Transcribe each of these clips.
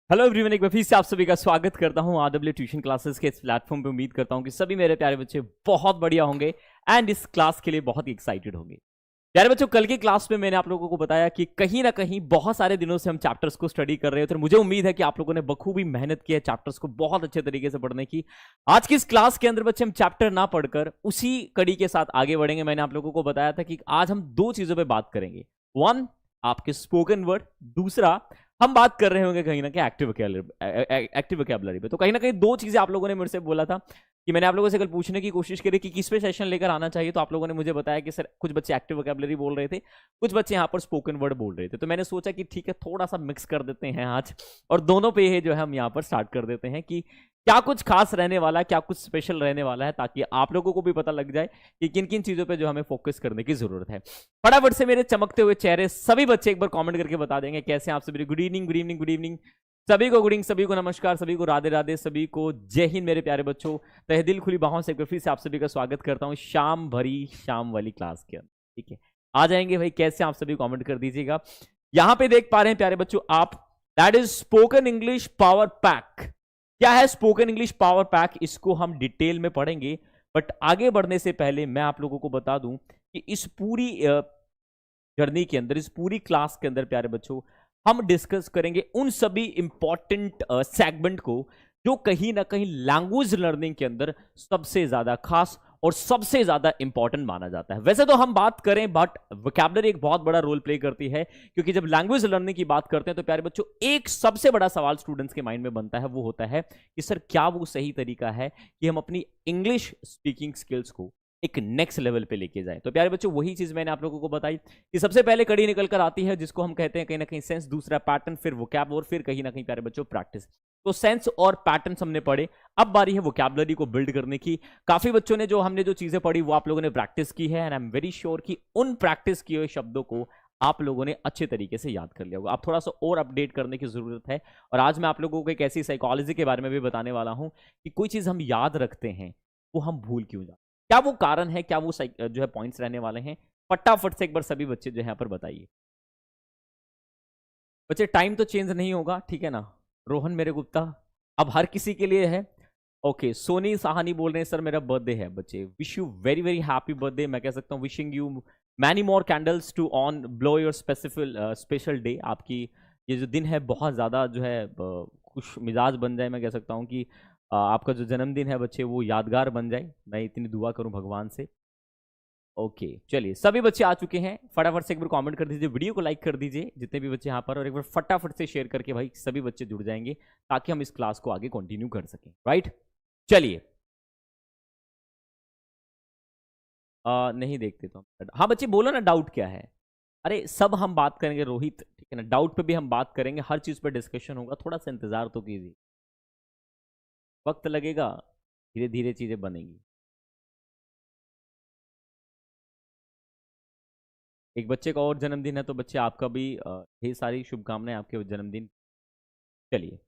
Hello everyone, एक बार फिर से आप सभी का स्वागत करता हूं आरडब्ल्यू ट्यूशन क्लासेस के इस प्लेटफॉर्म पे। उम्मीद करता हूं कि सभी मेरे प्यारे बच्चे बहुत बढ़िया होंगे एंड इस क्लास के लिए बहुत ही एक्साइटेड होंगे। प्यारे बच्चों, कल की क्लास में मैंने आप लोगों को बताया कि कहीं ना कहीं बहुत सारे दिनों से हम चैप्टर्स को स्टडी कर रहे होते हैं। मुझे उम्मीद है कि आप लोगों ने बखूबी मेहनत की है चैप्टर्स को बहुत अच्छे तरीके से पढ़ने की। आज की इस क्लास के अंदर बच्चे हम चैप्टर ना पढ़कर उसी कड़ी के साथ आगे बढ़ेंगे। मैंने आप लोगों को बताया था कि आज हम दो चीजों पर बात करेंगे। वन, आपके स्पोकन वर्ड। दूसरा, हम बात कर रहे होंगे कहीं ना कहीं एक्टिव वोकैबुलरी पे। तो कहीं ना कहीं दो चीजें आप लोगों ने मेरे से बोला था कि मैंने आप लोगों से कल पूछने की कोशिश करी कि किस पे सेशन लेकर आना चाहिए। तो आप लोगों ने मुझे बताया कि सर कुछ बच्चे एक्टिव वोकैबुलरी बोल रहे थे, कुछ बच्चे यहाँ पर स्पोकन वर्ड बोल रहे थे। तो मैंने सोचा कि ठीक है, थोड़ा सा मिक्स कर देते हैं आज और दोनों पे ही जो है हम यहाँ पर स्टार्ट कर देते हैं कि क्या कुछ खास रहने वाला है, क्या कुछ स्पेशल रहने वाला है, ताकि आप लोगों को भी पता लग जाए कि किन किन चीजों पे जो हमें फोकस करने की जरूरत है। फटाफट से मेरे चमकते हुए चेहरे सभी बच्चे एक बार कमेंट करके बता देंगे कैसे आप सभी। Good evening, good evening, good evening सभी को। गुड इवनिंग सभी को, नमस्कार सभी को, राधे राधे सभी को, जय हिंद मेरे प्यारे बच्चों। तहे दिल खुली बाहों से एक बार फिर से आप सभी का स्वागत करता हूँ शाम भरी शाम वाली क्लास के अंदर। ठीक है, आ जाएंगे भाई, कैसे आप सभी कमेंट कर दीजिएगा। यहां पे देख पा रहे हैं प्यारे बच्चों आप, that is spoken English power pack. क्या है स्पोकन इंग्लिश पावर पैक, इसको हम डिटेल में पढ़ेंगे। बट आगे बढ़ने से पहले मैं आप लोगों को बता दूं कि इस पूरी जर्नी के अंदर, इस पूरी क्लास के अंदर प्यारे बच्चों, हम डिस्कस करेंगे उन सभी इंपॉर्टेंट सेगमेंट को जो कहीं ना कहीं लैंग्वेज लर्निंग के अंदर सबसे ज्यादा खास और सबसे ज्यादा इंपॉर्टेंट माना जाता है। वैसे तो हम बात करें, बट वोकैबुलरी एक बहुत बड़ा रोल प्ले करती है, क्योंकि जब लैंग्वेज लर्निंग की बात करते हैं तो प्यारे बच्चों एक सबसे बड़ा सवाल स्टूडेंट्स के माइंड में बनता है, वो होता है कि सर क्या वो सही तरीका है कि हम अपनी इंग्लिश स्पीकिंग स्किल्स को एक नेक्स्ट लेवल पे लेके जाए। तो प्यारे बच्चों वही चीज मैंने आप लोगों को बताई कि सबसे पहले कड़ी निकल कर आती है जिसको हम कहते हैं कहीं ना कहीं सेंस, दूसरा पैटर्न, फिर वोकैब और फिर कहीं ना कहीं प्यारे बच्चों प्रैक्टिस। तो सेंस और पैटर्न्स हमने पढ़े, अब बारी है वोकैबुलरी को बिल्ड करने की। काफी बच्चों ने हमने जो चीजें पढ़ी वो आप लोगों ने प्रैक्टिस की है and I am very sure कि उन प्रैक्टिस किए हुए शब्दों को आप लोगों ने अच्छे तरीके से याद कर लिया होगा। आप थोड़ा सा और अपडेट करने की जरूरत है। और आज मैं आप लोगों को एक ऐसी साइकोलॉजी के बारे में भी बताने वाला हूं कि कोई चीज हम याद रखते हैं वो हम भूल क्यों जाते, क्या वो कारण है, क्या वो जो है पॉइंट्स रहने वाले हैं। फटाफट से एक बार सभी बच्चे जो है यहाँ पर बताइए। बच्चे टाइम तो चेंज नहीं होगा, ठीक है ना। रोहन मेरे गुप्ता, अब हर किसी के लिए है। ओके, सोनी साहनी बोल रहे हैं सर मेरा बर्थडे है। बच्चे wish you very very happy birthday. मैं कह सकता हूँ wishing you many more candles to on blow your special day. आपकी ये जो दिन है बहुत ज़्यादा जो है खुश मिजाज बन जाए। मैं कह सकता हूँ कि आपका जो जन्मदिन है बच्चे वो यादगार बन जाए, मैं इतनी दुआ करूँ भगवान से। ओके चलिए, सभी बच्चे आ चुके हैं। फटाफट से एक बार कमेंट कर दीजिए, वीडियो को लाइक कर दीजिए जितने भी बच्चे यहाँ पर, और एक बार फटाफट से शेयर करके भाई सभी बच्चे जुड़ जाएंगे ताकि हम इस क्लास को आगे कंटिन्यू कर सकें। राइट, चलिए। नहीं देखते तो हाँ बच्चे बोलो ना, डाउट क्या है। अरे सब हम बात करेंगे रोहित, ठीक है ना। डाउट पे भी हम बात करेंगे, हर चीज पे डिस्कशन होगा। थोड़ा सा इंतजार तो कीजिए, वक्त लगेगा, धीरे धीरे चीजें बनेंगी। एक बच्चे का और जन्मदिन है तो बच्चे आपका भी ढेर सारी शुभकामनाएं आपके जन्मदिन। चलिए,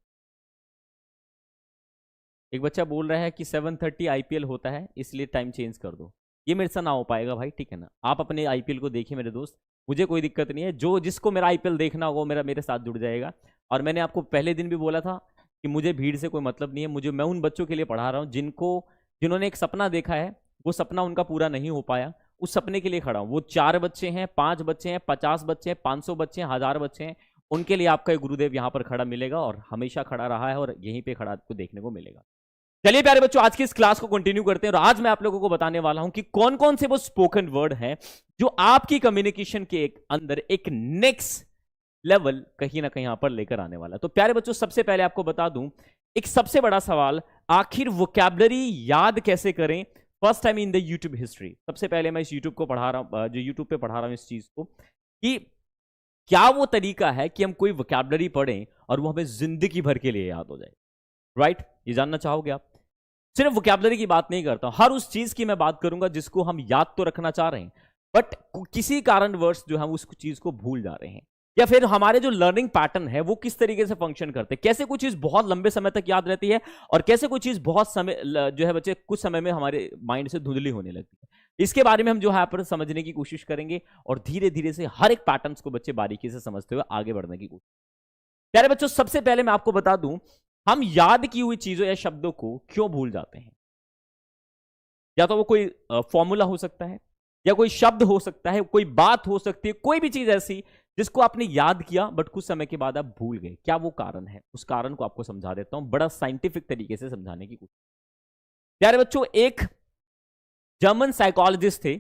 एक बच्चा बोल रहा है कि 7:30 आईपीएल होता है इसलिए टाइम चेंज कर दो। ये मेरे से ना हो पाएगा भाई, ठीक है ना। आप अपने आईपीएल को देखिए मेरे दोस्त, मुझे कोई दिक्कत नहीं है। जो जिसको मेरा आईपीएल देखना होगा वो मेरे साथ जुड़ जाएगा। और मैंने आपको पहले दिन भी बोला था कि मुझे भीड़ से कोई मतलब नहीं है। मैं उन बच्चों के लिए पढ़ा रहा हूँ जिन्होंने एक सपना देखा है, वो सपना उनका पूरा नहीं हो पाया, उस सपने के लिए खड़ा हूँ। वो 4 बच्चे हैं, 5 बच्चे हैं, 50 बच्चे हैं, 500 बच्चे हैं, 1000 बच्चे हैं, उनके लिए आपका एक गुरुदेव यहाँ पर खड़ा मिलेगा और हमेशा खड़ा रहा है और यहीं पे खड़ा आपको देखने को मिलेगा। चलिए प्यारे बच्चों, आज की इस क्लास को कंटिन्यू करते हैं और आज मैं आप लोगों को बताने वाला हूं कि कौन कौन से वो स्पोकन वर्ड हैं जो आपकी कम्युनिकेशन के अंदर एक नेक्स्ट लेवल कहीं ना कहीं यहां पर लेकर आने वाला है। तो प्यारे बच्चों सबसे पहले आपको बता दूं, एक सबसे बड़ा सवाल, आखिर वोकैबुलरी याद कैसे करें first time in the YouTube history. सबसे पहले मैं इस यूट्यूब को पढ़ा रहा हूं, जो यूट्यूब पे पढ़ा रहा हूं इस चीज को, कि क्या वो तरीका है कि हम कोई वोकैबुलरी पढ़ें और वो हमें जिंदगी भर के लिए याद हो जाए। राइट, ये जानना चाहोगे आप। सिर्फ वोकैबुलरी की बात नहीं करता हूं, हर उस चीज की मैं बात करूंगा जिसको हम याद तो रखना चाह रहे हैं बट किसी कारणवश जो हम उस चीज को भूल जा रहे हैं, या फिर हमारे जो लर्निंग पैटर्न है वो किस तरीके से फंक्शन करते हैं, कैसे कोई चीज बहुत लंबे समय तक याद रहती है और कैसे कोई चीज बहुत समय जो है बच्चे कुछ समय में हमारे माइंड से धुंधली होने लगती है। इसके बारे में हम जो है पर समझने की कोशिश करेंगे और धीरे धीरे से हर एक पैटर्न को बच्चे बारीकी से समझते हुए आगे बढ़ने की कोशिश। प्यारे बच्चों, सबसे पहले मैं आपको बता दूं, हम याद की हुई चीजों या शब्दों को क्यों भूल जाते हैं। या तो वो कोई फॉर्मूला हो सकता है, या कोई शब्द हो सकता है, कोई बात हो सकती है, कोई भी चीज ऐसी जिसको आपने याद किया बट कुछ समय के बाद आप भूल गए। क्या वो कारण है? उस कारण को आपको समझा देता हूं, बड़ा साइंटिफिक तरीके से समझाने की कोशिश। प्यारे बच्चों, एक जर्मन साइकोलॉजिस्ट थे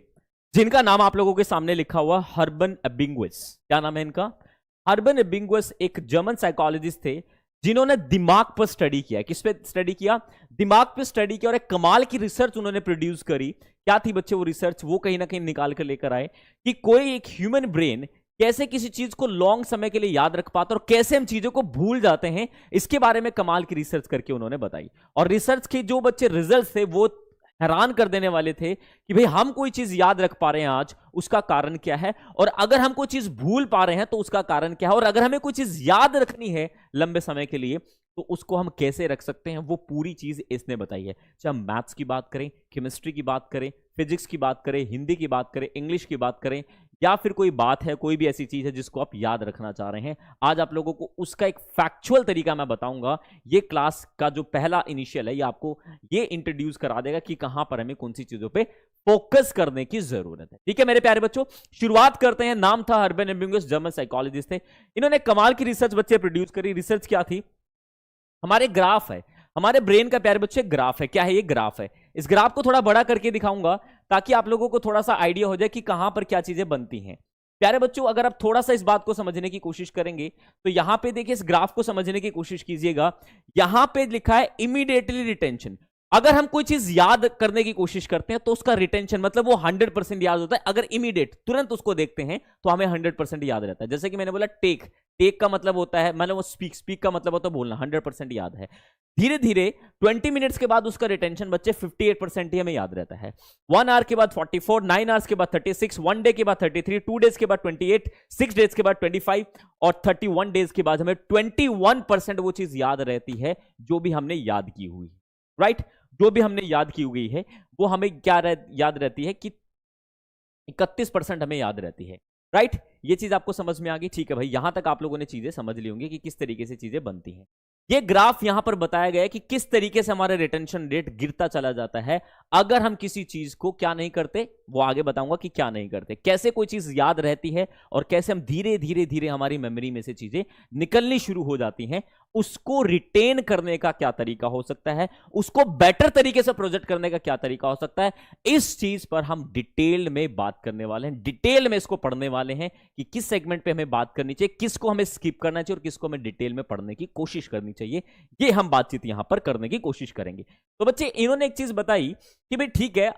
जिनका नाम आप लोगों के सामने लिखा हुआ हर्बन एबिंगुस। क्या नाम है इनका? हर्बन एबिंगुस एक जर्मन साइकोलॉजिस्ट थे जिन्होंने दिमाग पर स्टडी किया। किस पे स्टडी किया? दिमाग पे स्टडी किया, और एक कमाल की रिसर्च उन्होंने प्रोड्यूस करी। क्या थी बच्चे वो रिसर्च? वो कहीं ना कहीं निकाल कर लेकर आए कि कोई एक ह्यूमन ब्रेन कैसे किसी चीज को लॉन्ग समय के लिए याद रख पाता और कैसे हम चीजों को भूल जाते हैं, इसके बारे में कमाल की रिसर्च करके उन्होंने बताई। और रिसर्च के जो बच्चे रिजल्ट थे वो हैरान कर देने वाले थे कि भाई हम कोई चीज याद रख पा रहे हैं आज, उसका कारण क्या है, और अगर हम कोई चीज भूल पा रहे हैं तो उसका कारण क्या है, और अगर हमें कोई चीज याद रखनी है लंबे समय के लिए तो उसको हम कैसे रख सकते हैं, वो पूरी चीज इसने बताई है। चाहे हम मैथ्स की बात करें, केमिस्ट्री की बात करें, फिजिक्स की बात करें, हिंदी की बात करें, इंग्लिश की बात करें, या फिर कोई बात है, कोई भी ऐसी चीज है जिसको आप याद रखना चाह रहे हैं, आज आप लोगों को उसका एक फैक्चुअल तरीका मैं बताऊंगा। ये क्लास का जो पहला इनिशियल है, ये आपको ये इंट्रोड्यूस करा देगा कि कहां पर हमें कौन सी चीजों पे फोकस करने की जरूरत है। ठीक है मेरे प्यारे बच्चों, शुरुआत करते हैं। नाम था हर्बन एबिंगुस, जर्मन साइकोलॉजिस्ट थे। इन्होंने कमाल की रिसर्च बच्चे प्रोड्यूस करी। रिसर्च क्या थी? हमारे ग्राफ है, हमारे ब्रेन का प्यारे बच्चे ग्राफ है। क्या है ये? ग्राफ है। इस ग्राफ को थोड़ा बड़ा करके दिखाऊंगा ताकि आप लोगों को थोड़ा सा आइडिया हो जाए कि कहां पर क्या चीजें बनती हैं। प्यारे बच्चों, अगर आप थोड़ा सा इस बात को समझने की कोशिश करेंगे तो यहां पे देखिए, इस ग्राफ को समझने की कोशिश कीजिएगा। यहां पे लिखा है इमीडिएटली रिटेंशन। अगर हम कोई चीज याद करने की कोशिश करते हैं तो उसका रिटेंशन मतलब वो 100% याद होता है। अगर इमीडिएट तुरंत उसको देखते हैं तो हमें 100% याद रहता है। जैसे कि मैंने बोला टेक, टेक का मतलब होता है, मतलब वो स्पीक, स्पीक का मतलब होता है बोलना, 100% याद है। धीरे धीरे 20 मिनट्स के बाद उसका रिटेंशन बच्चे 58% ही हमें याद रहता है। 1 आवर के बाद 44, 9 आवर्स के बाद 36, 1 डे के बाद 33, 2 डेज के बाद 28, 6 डेज के बाद 25 और 31 डेज के बाद हमें 21% वो चीज याद रहती है जो भी हमने याद की हुई। राइट? जो भी हमने याद की हुई है वो हमें क्या याद रहती है कि 31% हमें याद रहती है। राइट? ये चीज आपको समझ में आ गई? ठीक है भाई, यहां तक आप लोगों ने चीजें समझ ली होंगी कि किस तरीके से चीजें बनती हैं। ये ग्राफ यहां पर बताया गया है कि किस तरीके से हमारा रिटेंशन रेट गिरता चला जाता है अगर हम किसी चीज को क्या नहीं करते, वो आगे बताऊंगा कि क्या नहीं करते, कैसे कोई चीज याद रहती है और कैसे हम धीरे धीरे धीरे हमारी मेमोरी में से चीजें निकलनी शुरू हो जाती हैं। उसको रिटेन करने का क्या तरीका हो सकता है, उसको बेटर तरीके से प्रोजेक्ट करने का क्या तरीका हो सकता है, इस चीज पर हम डिटेल में बात करने वाले हैं। डिटेल में इसको पढ़ने वाले हैं कि किस सेगमेंट पे हमें बात करनी चाहिए, किसको हमें स्किप करना चाहिए और किसको हमें डिटेल में पढ़ने की कोशिश करनी चाहिए। ये हम बातचीत यहां पर करने की कोशिश करेंगे। तो बच्चे, इन्होंने एक चीज बताई कि भाई ठीक है,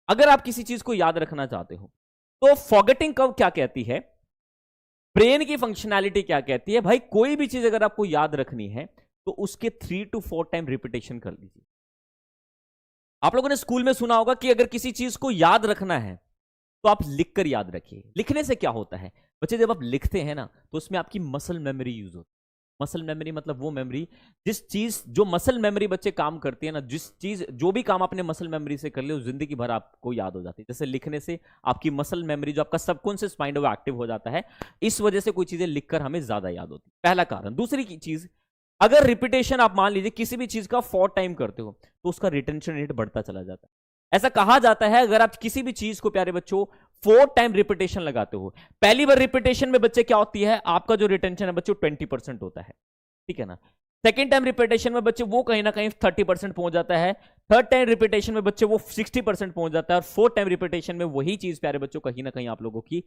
अगर आप किसी चीज को याद रखना चाहते हो तो फॉरगेटिंग कर्व क्या कहती है, ब्रेन की फंक्शनैलिटी क्या कहती है। भाई कोई भी चीज अगर आपको याद रखनी है तो उसके 3 to 4 टाइम रिपीटेशन कर लीजिए। आप लोगों ने स्कूल में सुना होगा कि अगर किसी चीज को याद रखना है तो आप लिखकर याद रखिए। लिखने से क्या होता है बच्चे, जब आप लिखते हैं ना तो उसमें आपकी मसल मेमोरी यूज होती है। मसल मेमोरी मतलब वो मेमोरी, जिस चीज, जो मसल मेमोरी बच्चे काम करती है ना, जिस चीज, जो भी काम आपने मसल मेमोरी से कर लिया वो जिंदगी भर आपको याद हो जाती है। जैसे लिखने से आपकी मसल मेमोरी, जो आपका सबकॉन्शियस माइंड है, वो एक्टिव हो जाता है। इस वजह से कोई चीजें लिखकर हमें ज्यादा याद होती है, पहला कारण। दूसरी चीज, अगर रिपीटेशन आप मान लीजिए किसी भी चीज का 4 टाइम करते हो तो उसका रिटेंशन रेट बढ़ता चला जाता है। ऐसा कहा जाता है अगर आप किसी भी चीज को प्यारे बच्चों 4 टाइम रिपीटेशन लगाते हो, पहली बार रिपीटेशन में बच्चे क्या होती है, आपका जो रिटेंशन है बच्चों 20% होता है। ठीक है ना? सेकेंड टाइम रिपीटेशन में बच्चे वो कहीं ना कहीं 30% पहुंच जाता है। थर्ड टाइम रिपीटेशन में बच्चे वो 60% पहुंच जाता है। और फोर्थ टाइम रिपीटेशन में वही चीज प्यारे बच्चों कहीं ना कहीं आप लोगों की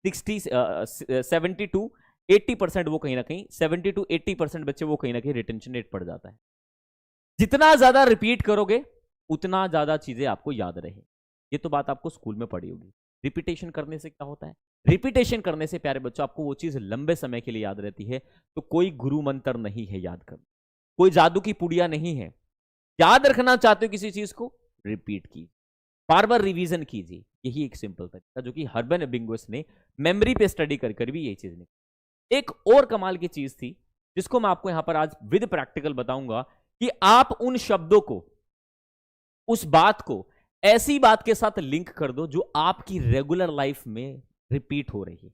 70 to 80%, वो कहीं ना कहीं 70 to 80% बच्चे वो कहीं ना कहीं रिटेंशन रेट पड़ जाता है। जितना ज्यादा रिपीट करोगे उतना ज्यादा चीजें आपको याद रहे। ये तो बात आपको स्कूल में पढ़ी होगी। रिपीटेशन करने से क्या होता है, रिपीटेशन करने से प्यारे बच्चों आपको वो चीज लंबे समय के लिए याद रहती है। तो कोई गुरु मंत्र नहीं है याद करना, कोई जादू की पुड़िया नहीं है। याद रखना चाहते हो किसी चीज को, रिपीट कीजिए, बार बार रिवीजन कीजिए। यही एक सिंपल तरीका जो कि हर्बन एबिंगुस ने मेमोरी पे स्टडी कर भी यही चीज निकली। एक और कमाल की चीज थी जिसको मैं आपको यहां पर आज विद प्रैक्टिकल बताऊंगा कि आप उन शब्दों को, उस बात को ऐसी बात के साथ लिंक कर दो जो आपकी रेगुलर लाइफ में रिपीट हो रही है।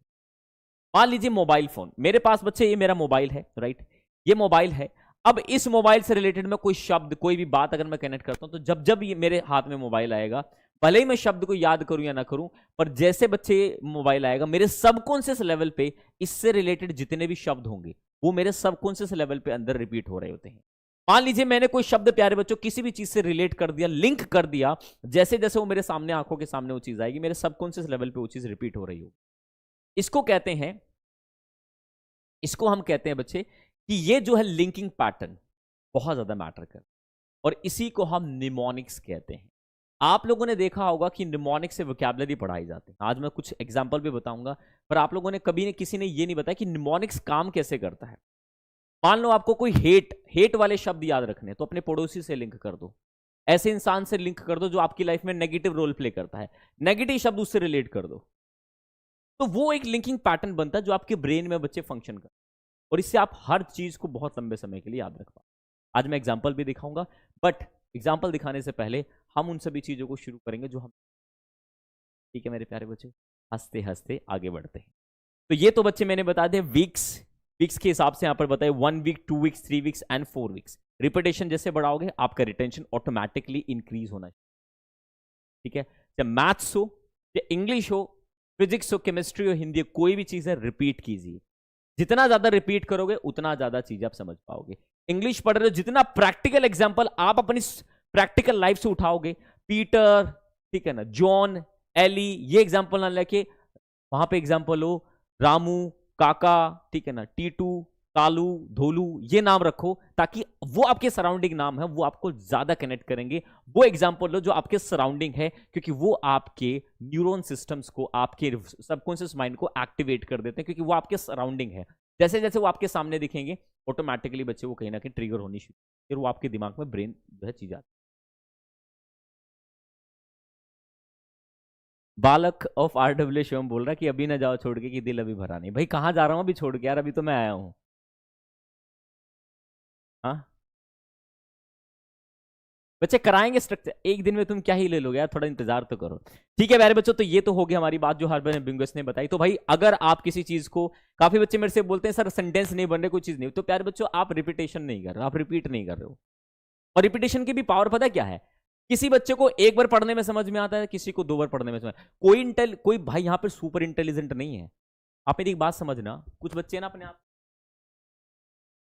मान लीजिए मोबाइल फोन, मेरे पास बच्चे ये मेरा मोबाइल है, राइट, ये मोबाइल है। अब इस मोबाइल से रिलेटेड में कोई शब्द, कोई भी बात अगर मैं कनेक्ट करता हूं, तो जब जब ये मेरे हाथ में मोबाइल आएगा, भले ही मैं शब्द को याद करूं या ना करूं, पर जैसे बच्चे मोबाइल आएगा, मेरे सबकॉन्शियस लेवल पे इससे रिलेटेड जितने भी शब्द होंगे वो मेरे सबकॉन्शियस लेवल पे अंदर रिपीट हो रहे होते हैं। मान लीजिए मैंने कोई शब्द, प्यारे बच्चों, किसी भी चीज से रिलेट कर दिया, लिंक कर दिया, जैसे जैसे वो मेरे सामने, आंखों के सामने वो चीज आएगी, मेरे सबकॉन्शियस लेवल पे वो चीज रिपीट हो रही हो। इसको कहते हैं, इसको हम कहते हैं बच्चे कि ये जो है लिंकिंग पैटर्न बहुत ज्यादा मैटर कर, और इसी को हम निमोनिक्स कहते हैं। आप लोगों ने देखा होगा कि निमोनिक्स से वोकैबुलरी पढ़ाई जाती है। आज मैं कुछ एग्जांपल भी बताऊंगा, पर आप लोगों ने कभी किसी ने ये नहीं बताया कि निमोनिक्स काम कैसे करता है। मान लो आपको कोई हेट वाले शब्द याद रखने, तो अपने पड़ोसी से लिंक कर दो, ऐसे इंसान से लिंक कर दो जो आपकी लाइफ में नेगेटिव रोल प्ले करता है, नेगेटिव शब्द उससे रिलेट कर दो, तो वो एक लिंकिंग पैटर्न बनता है जो आपके ब्रेन में बच्चे फंक्शन कर, और इससे आप हर चीज को बहुत लंबे समय के लिए याद रख पाओ। आज मैं एग्जाम्पल भी दिखाऊंगा, बट एग्जाम्पल दिखाने से पहले हम उन सभी चीजों को शुरू करेंगे जो हम, ठीक है मेरे प्यारे बच्चे, हंसते हंसते आगे बढ़ते हैं। तो ये तो बच्चे मैंने बता दिया वीक्स के हिसाब से यहां पर बताए 1 week, 2 weeks, 3 weeks and 4 weeks. Repetition जैसे बढ़ाओगे आपका रिटेंशन ऑटोमेटिकली इंक्रीज होना चाहिए, ठीक है। चाहे मैथ्स हो, चाहे इंग्लिश हो, फिजिक्स हो, केमिस्ट्री हो, हिंदी, कोई भी चीज है रिपीट कीजिए। जितना ज्यादा रिपीट करोगे उतना ज्यादा चीजें आप समझ पाओगे। इंग्लिश पढ़ रहे हो, जितना प्रैक्टिकल एग्जाम्पल आप अपनी प्रैक्टिकल लाइफ से उठाओगे, पीटर, ठीक है ना, जॉन, एली, ये एग्जाम्पल ना लेके वहां पे एग्जाम्पल हो रामू, काका, ठीक है ना, टीटू, कालू, धोलू, ये नाम रखो, ताकि वो आपके सराउंडिंग नाम है, वो आपको ज्यादा कनेक्ट करेंगे। वो एग्जाम्पल लो जो आपके सराउंडिंग है, क्योंकि वो आपके न्यूरॉन सिस्टम्स को, आपके सबकॉन्शियस माइंड को एक्टिवेट कर देते हैं, क्योंकि वो आपके सराउंडिंग है। जैसे जैसे वो आपके सामने दिखेंगे, ऑटोमेटिकली बच्चे वो कहीं ना कहीं ट्रिगर होनी शुरू, फिर वो आपके दिमाग में ब्रेन जो है चीज आती। बालक ऑफ आरडब्ल्यू शिवम बोल रहा है कि अभी ना जाओ छोड़ के, कि दिल अभी भरा नहीं। भाई कहां जा रहा हूं अभी छोड़ के यार, अभी तो मैं आया हूं। हाँ बच्चे कराएंगे स्ट्रक्चर, एक दिन में तुम क्या ही ले लोगे यार, थोड़ा इंतजार तो करो। ठीक है प्यारे बच्चों, तो ये तो हो गई हमारी बात जो हरबन बिंगस ने बताई। तो भाई अगर आप किसी चीज को, काफी बच्चे मेरे से बोलते हैं सर सेंटेंस नहीं बन रहे, कोई चीज नहीं, तो प्यारे बच्चों आप रिपीटेशन नहीं कर रहे हो, आप रिपीट नहीं कर रहे हो। और रिपीटेशन की भी पावर पता क्या है, किसी बच्चे को एक बार पढ़ने में समझ में आता है, किसी को 2 बार पढ़ने में समझ। कोई भाई यहाँ पे सुपर इंटेलिजेंट नहीं है। आप मेरी एक बात समझना, कुछ बच्चे ना अपने आप,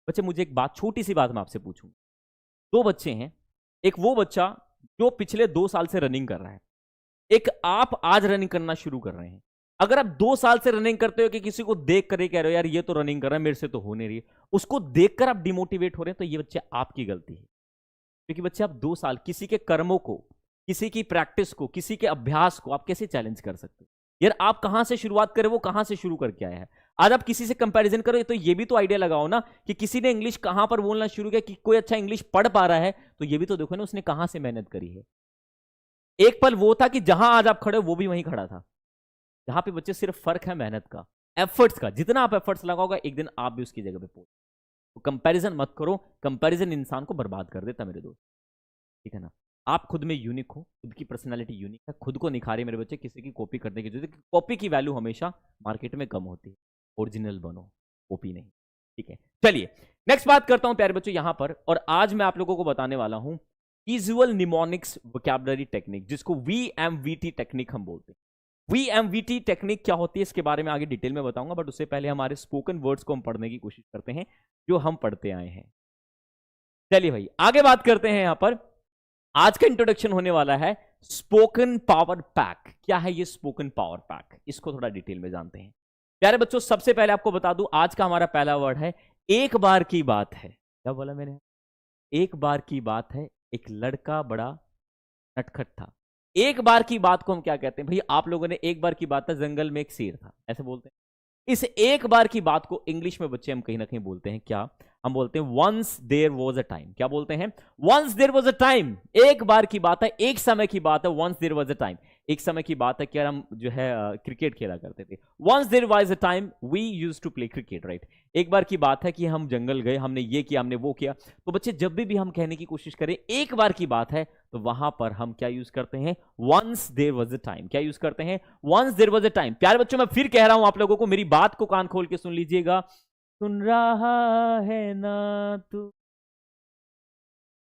बच्चे मुझे एक बात, छोटी सी बात मैं आपसे पूछूंगा। 2 बच्चे हैं, एक वो बच्चा जो पिछले 2 साल से रनिंग कर रहा है, एक आप आज रनिंग करना शुरू कर रहे हैं। अगर आप 2 साल से रनिंग करते हो कि किसी को देख कर कह रहे हो यार ये तो रनिंग कर रहा है, मेरे से तो हो नहीं रही, उसको देखकर आप डिमोटिवेट हो रहे हैं, तो ये बच्चे आपकी गलती है। क्योंकि बच्चे आप 2 साल किसी के कर्मों को, किसी की प्रैक्टिस को, किसी के अभ्यास को आप कैसे चैलेंज कर सकते हो यार। आप कहां से शुरुआत करें, वो कहां से शुरू करके आया है। आज आप किसी से कंपैरिजन करो, तो ये भी तो आइडिया लगाओ ना कि किसी ने इंग्लिश कहां पर बोलना शुरू किया, कि कोई अच्छा इंग्लिश पढ़ पा रहा है, तो ये भी तो देखो ना उसने कहां से मेहनत करी है। एक पल वो था कि जहां आज आप खड़े हो वो भी वहीं खड़ा था। जहां पे बच्चे सिर्फ फर्क है मेहनत का, एफर्ट्स का, जितना आप एफर्ट्स लगाओगे एक दिन आप भी उसकी जगह पे पहुंच। तो कंपैरिजन मत करो, कंपैरिजन इंसान को बर्बाद कर देता मेरे दोस्त, ठीक है ना। आप खुद में यूनिक हो, खुद की पर्सनालिटी यूनिक है, खुद को निखारे मेरे बच्चे, किसी की कॉपी करने की जरूरत, कॉपी की वैल्यू हमेशा मार्केट में कम होती है, ओरिजिनल बनो, कॉपी नहीं, ठीक है। चलिए नेक्स्ट बात करता हूं प्यारे बच्चों यहां पर, और आज मैं आप लोगों को बताने वाला हूं विजुअल निमोनिक्स वोकैबुलरी टेक्निक, जिसको VMVT टेक्निक हम बोलते हैं। VMVT टेक्निक क्या होती है इसके बारे में आगे डिटेल में बताऊंगा, बट उससे पहले हमारे स्पोकन वर्ड्स को हम पढ़ने की कोशिश करते हैं जो हम पढ़ते आए हैं। चलिए भाई आगे बात करते हैं। यहां पर आज का इंट्रोडक्शन होने वाला है स्पोकन पावर पैक। क्या है ये स्पोकन पावर पैक, इसको थोड़ा डिटेल में जानते हैं। प्यारे बच्चों सबसे पहले आपको बता दूं, आज का हमारा पहला वर्ड है एक बार की बात है। क्या बोला मैंने, एक बार की बात है। एक लड़का बड़ा नटखट था। एक बार की बात को हम क्या कहते हैं भाई, आप लोगों ने एक बार की बात था, जंगल में एक शेर था, ऐसे बोलते हैं। इस एक बार की बात को इंग्लिश में बच्चे हम कहीं ना कहीं बोलते हैं, क्या हम बोलते हैं, once there was a time. क्या बोलते हैं, once there was a time. एक बार की बात है, एक समय की बात है, once there was a time. एक समय की बात है कि यार हम जो है क्रिकेट खेला करते थे। Once there was a time we used to play cricket, right. एक बार की बात है कि हम जंगल गए, हमने ये किया, हमने वो किया। तो बच्चे जब भी हम कहने की कोशिश करें एक बार की बात है, तो वहां पर हम क्या यूज करते हैं? Once there was a time. क्या यूज करते हैं? Once there was a time. प्यारे बच्चों, मैं फिर कह रहा हूं आप लोगों को, मेरी बात को कान खोल के सुन लीजिएगा। सुन रहा है ना तू,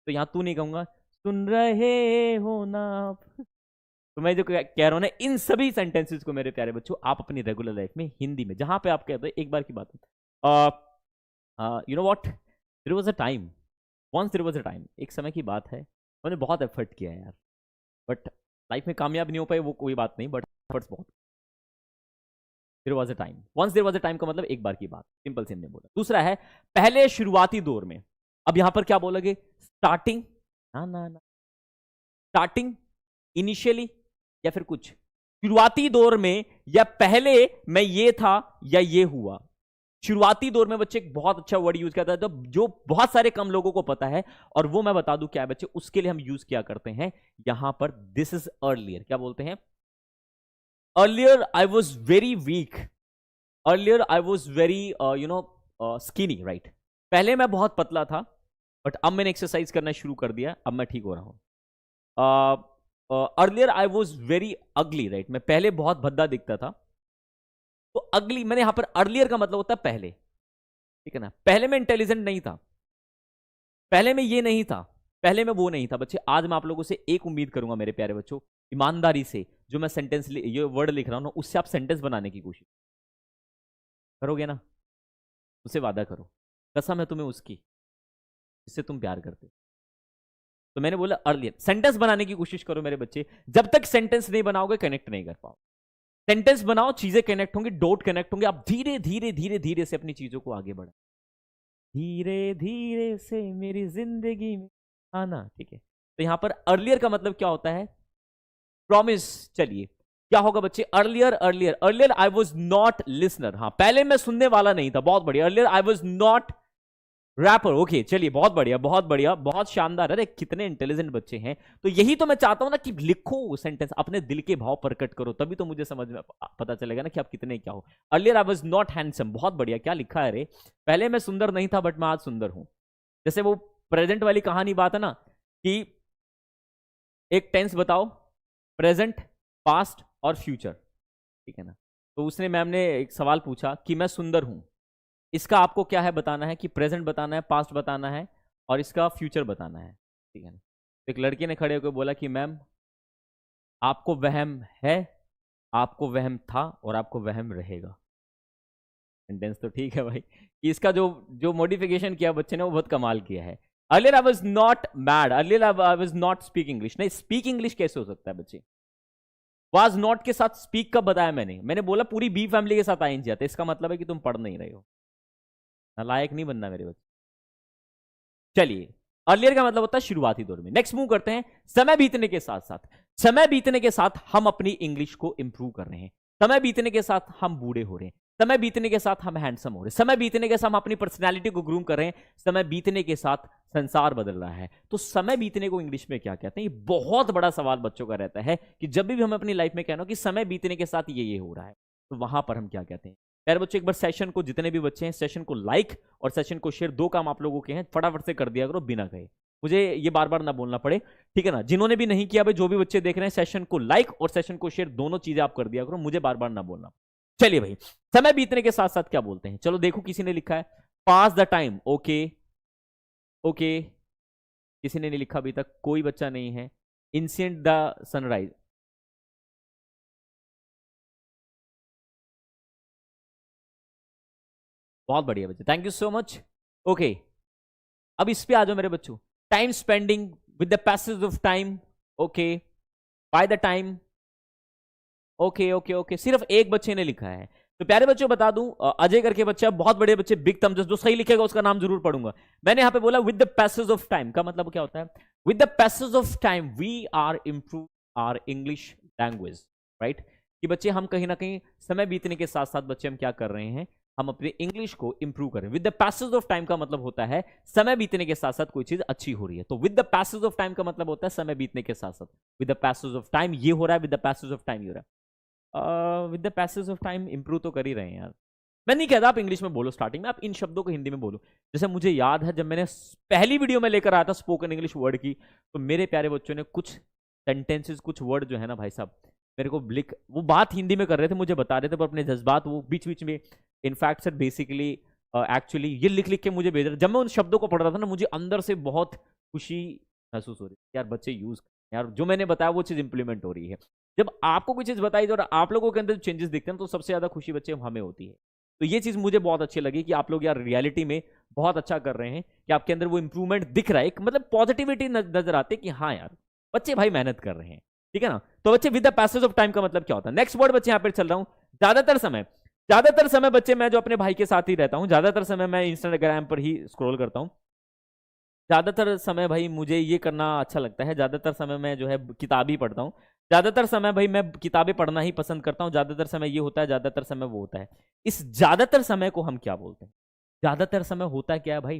तो यहां तू नहीं कहूंगा, सुन रहे हो ना आप। तो मैं जो कह रहा हूं ना, इन सभी सेंटेंसेस को मेरे प्यारे बच्चों आप अपनी रेगुलर लाइफ में हिंदी में जहां पे आप कहते हो एक बार की बात है, you know what, there was a time, once there was a time, एक समय की बात है, मैंने बहुत एफर्ट किया है यार, बट लाइफ में कामयाब नहीं हो पाए, वो कोई बात नहीं, बट एफर्ट्स बहुत। There was a time, once there was a time का मतलब एक बार की बात, सिंपल से हमने बोला। दूसरा है पहले शुरुआती दौर में। अब यहां पर क्या बोलोगे? स्टार्टिंग, ना ना ना, स्टार्टिंग, इनिशियली, या फिर कुछ शुरुआती दौर में, या पहले मैं ये था या ये हुआ। शुरुआती दौर में बच्चे एक बहुत अच्छा वर्ड यूज करता है जो बहुत सारे कम लोगों को पता है, और वो मैं बता दूं क्या है बच्चे, उसके लिए हम यूज किया करते हैं यहां पर, दिस इज अर्लियर। क्या बोलते हैं? Earlier I was very weak, earlier I was very skinny, right. पहले मैं बहुत पतला था, बट अब मैंने एक्सरसाइज करना शुरू कर दिया, अब मैं ठीक हो रहा हूं। Earlier I was very ugly, right. मैं पहले बहुत भद्दा दिखता था, तो अगली, मैंने यहां पर अर्लियर का मतलब होता है पहले, ठीक है ना। पहले मैं इंटेलिजेंट नहीं था, पहले मैं ये नहीं था, पहले मैं वो नहीं था। बच्चे आज मैं आप लोगों से एक उम्मीद करूंगा मेरे प्यारे बच्चों, ईमानदारी से, जो मैं सेंटेंस ये वर्ड लिख रहा हूं ना, उससे आप सेंटेंस बनाने की कोशिश करोगे ना, उससे वादा करो, कसम है तुम्हें उसकी जिससे तुम प्यार करते हो। तो मैंने बोला अर्लियर, सेंटेंस बनाने की कोशिश करो मेरे बच्चे। जब तक सेंटेंस नहीं बनाओगे कनेक्ट नहीं कर पाओ। सेंटेंस बनाओ, चीजें कनेक्ट होंगी, डॉट कनेक्ट होंगे, आप धीरे धीरे धीरे धीरे से अपनी चीजों को आगे बढ़ाओ, धीरे धीरे से मेरी जिंदगी में आना, ठीक है। तो यहां पर अर्लियर का मतलब क्या होता है? प्रॉमिस। चलिए क्या होगा बच्चे? Earlier, earlier, earlier I was not listener. हाँ, पहले मैं सुनने वाला नहीं था, बहुत बढ़िया। Earlier I was not rapper, okay, चलिए बहुत बढ़िया, बहुत बढ़िया, बहुत शानदार। अरे कितने इंटेलिजेंट बच्चे हैं। तो यही तो मैं चाहता हूं ना कि लिखो सेंटेंस, अपने दिल के भाव प्रकट करो, तभी तो मुझे समझ में पता चलेगा ना कि आप कितने क्या हो। Earlier I was not handsome, बहुत बढ़िया, क्या लिखा है रे। पहले मैं सुंदर नहीं था, बट मैं आज सुंदर हूं। जैसे वो प्रेजेंट वाली कहानी बात है ना, कि एक टेंस बताओ, प्रेजेंट, पास्ट और फ्यूचर, ठीक है ना। तो उसने, मैम ने एक सवाल पूछा कि मैं सुंदर हूं, इसका आपको क्या है बताना है, कि प्रेजेंट बताना है, पास्ट बताना है, और इसका फ्यूचर बताना है, ठीक है ना। तो एक लड़के ने खड़े होकर बोला कि मैम आपको वहम है, आपको वहम था, और आपको वहम रहेगा। सेंटेंस तो ठीक है भाई, कि इसका जो जो मॉडिफिकेशन किया बच्चे ने, वो बहुत कमाल किया है। Earlier I was not mad, earlier I was not speak English. नहीं, स्पीक इंग्लिश कैसे हो सकता है बच्चे? वाज नॉट के साथ स्पीक कब बताया मैंने बोला पूरी बी फैमिली के साथ आईएनजी आता है, इसका मतलब है कि तुम पढ़ नहीं रहे हो, नालायक नहीं बनना मेरे बच्चे। चलिए, अर्लियर का मतलब होता है शुरुआती दौर में। नेक्स्ट मूव करते हैं, समय बीतने के साथ साथ। समय बीतने के साथ हम अपनी इंग्लिश को इंप्रूव कर रहे हैं, समय बीतने के साथ हम बूढ़े हो रहे हैं, समय बीतने के साथ हम हैंडसम हो रहे हैं, समय बीतने के साथ हम अपनी पर्सनैलिटी को ग्रूम कर रहे हैं, समय बीतने के साथ संसार बदल रहा है। तो समय बीतने को इंग्लिश में क्या कहते हैं? ये बहुत बड़ा सवाल बच्चों का रहता है कि जब भी हम अपनी लाइफ में कहना हो कि समय बीतने के साथ ये हो रहा है, तो वहां पर हम क्या कहते हैं? प्यारे बच्चों, एक बार सेशन को, जितने भी बच्चे हैं, सेशन को लाइक और सेशन को शेयर, दो काम आप लोगों के हैं, फटाफट से कर दिया करो बिना कहे, मुझे ये बार बार ना बोलना पड़े, ठीक है ना। जिन्होंने भी नहीं किया भाई, जो भी बच्चे देख रहे हैं, सेशन को लाइक और सेशन को शेयर, दोनों चीजें आप कर दिया करो, मुझे बार बार ना बोलना। चलिए भाई, समय बीतने के साथ साथ क्या बोलते हैं? चलो देखो, किसी ने लिखा है पास द टाइम, ओके ओके, किसी ने नहीं लिखा अभी तक, कोई बच्चा नहीं है। इंसिडेंट द सनराइज, बहुत बढ़िया बच्चे, thank you so much. Okay, अब इस पे आ जाओ मेरे बच्चों। Time spending with the passage of time, okay, by the time, okay okay okay, सिर्फ एक बच्चे ने लिखा है। तो प्यारे बच्चों बता दूं, अजय करके बच्चा, बहुत बड़े बच्चे, बिग थम्स, जो सही लिखेगा उसका नाम जरूर पढ़ूंगा। मैंने यहां पे बोला with the passage of time, का मतलब क्या होता है? With the passage of time we are improve our English language, right. कि बच्चे हम कहीं ना कहीं समय बीतने के साथ साथ बच्चे हम क्या कर रहे हैं? हम अपनी इंग्लिश को इंप्रूव करें। With the passage of time का मतलब होता है समय बीतने के साथ साथ कोई चीज अच्छी हो रही है। तो with the passage of time का मतलब होता है समय बीतने के साथ साथ। With the passage of time ये हो रहा है, with the passage of time ये हो रहा है। With the passage of time improve तो कर ही रहे हैं यार। मैं नहीं कहता आप इंग्लिश में बोलो स्टार्टिंग में, आप इन शब्दों को हिंदी में बोलो। जैसे मुझे याद है जब मैंने पहली वीडियो में लेकर आया था स्पोकन इंग्लिश वर्ड की, तो मेरे प्यारे बच्चों ने कुछ सेंटेंसेस, कुछ वर्ड जो है ना भाई साहब, मेरे को लिख, वो बात हिंदी में कर रहे थे, मुझे बता रहे थे, पर अपने जज्बात वो बीच बीच में इनफैक्ट सर बेसिकली एक्चुअली ये लिख लिख के मुझे भेज रहे। जब मैं उन शब्दों को पढ़ रहा था ना, मुझे अंदर से बहुत खुशी महसूस हो रही है यार, बच्चे यूज यार जो मैंने बताया वो चीज इंप्लीमेंट हो रही है। जब आपको कोई चीज बताई और आप लोगों के अंदर चेंजेस दिखते हैं तो सबसे ज्यादा खुशी बच्चे हमें होती है। तो ये चीज मुझे बहुत अच्छी लगी कि आप लोग यार रियलिटी में बहुत अच्छा कर रहे हैं, कि आपके अंदर वो इंप्रूवमेंट दिख रहा है, एक मतलब पॉजिटिविटी नजर आती है कि हाँ यार बच्चे भाई मेहनत कर रहे हैं। ठीक है ना। तो बच्चे with the passage of time का मतलब क्या होता है? नेक्स्ट वर्ड बच्चे यहाँ पे चल रहा हूँ, ज्यादातर समय बच्चे मैं जो अपने भाई के साथ ही रहता हूँ, ज्यादातर समय मैं इंस्टाग्राम पर ही स्क्रॉल करता हूँ, ज्यादातर समय भाई मुझे ये करना अच्छा लगता है, ज्यादातर समय मैं जो है किताब ही पढ़ता हूँ, ज्यादातर समय भाई मैं किताबें पढ़ना ही पसंद करता हूँ, ज्यादातर समय ये होता है, ज्यादातर समय वो होता है। इस ज्यादातर समय को हम क्या बोलते हैं? ज्यादातर समय होता क्या है भाई?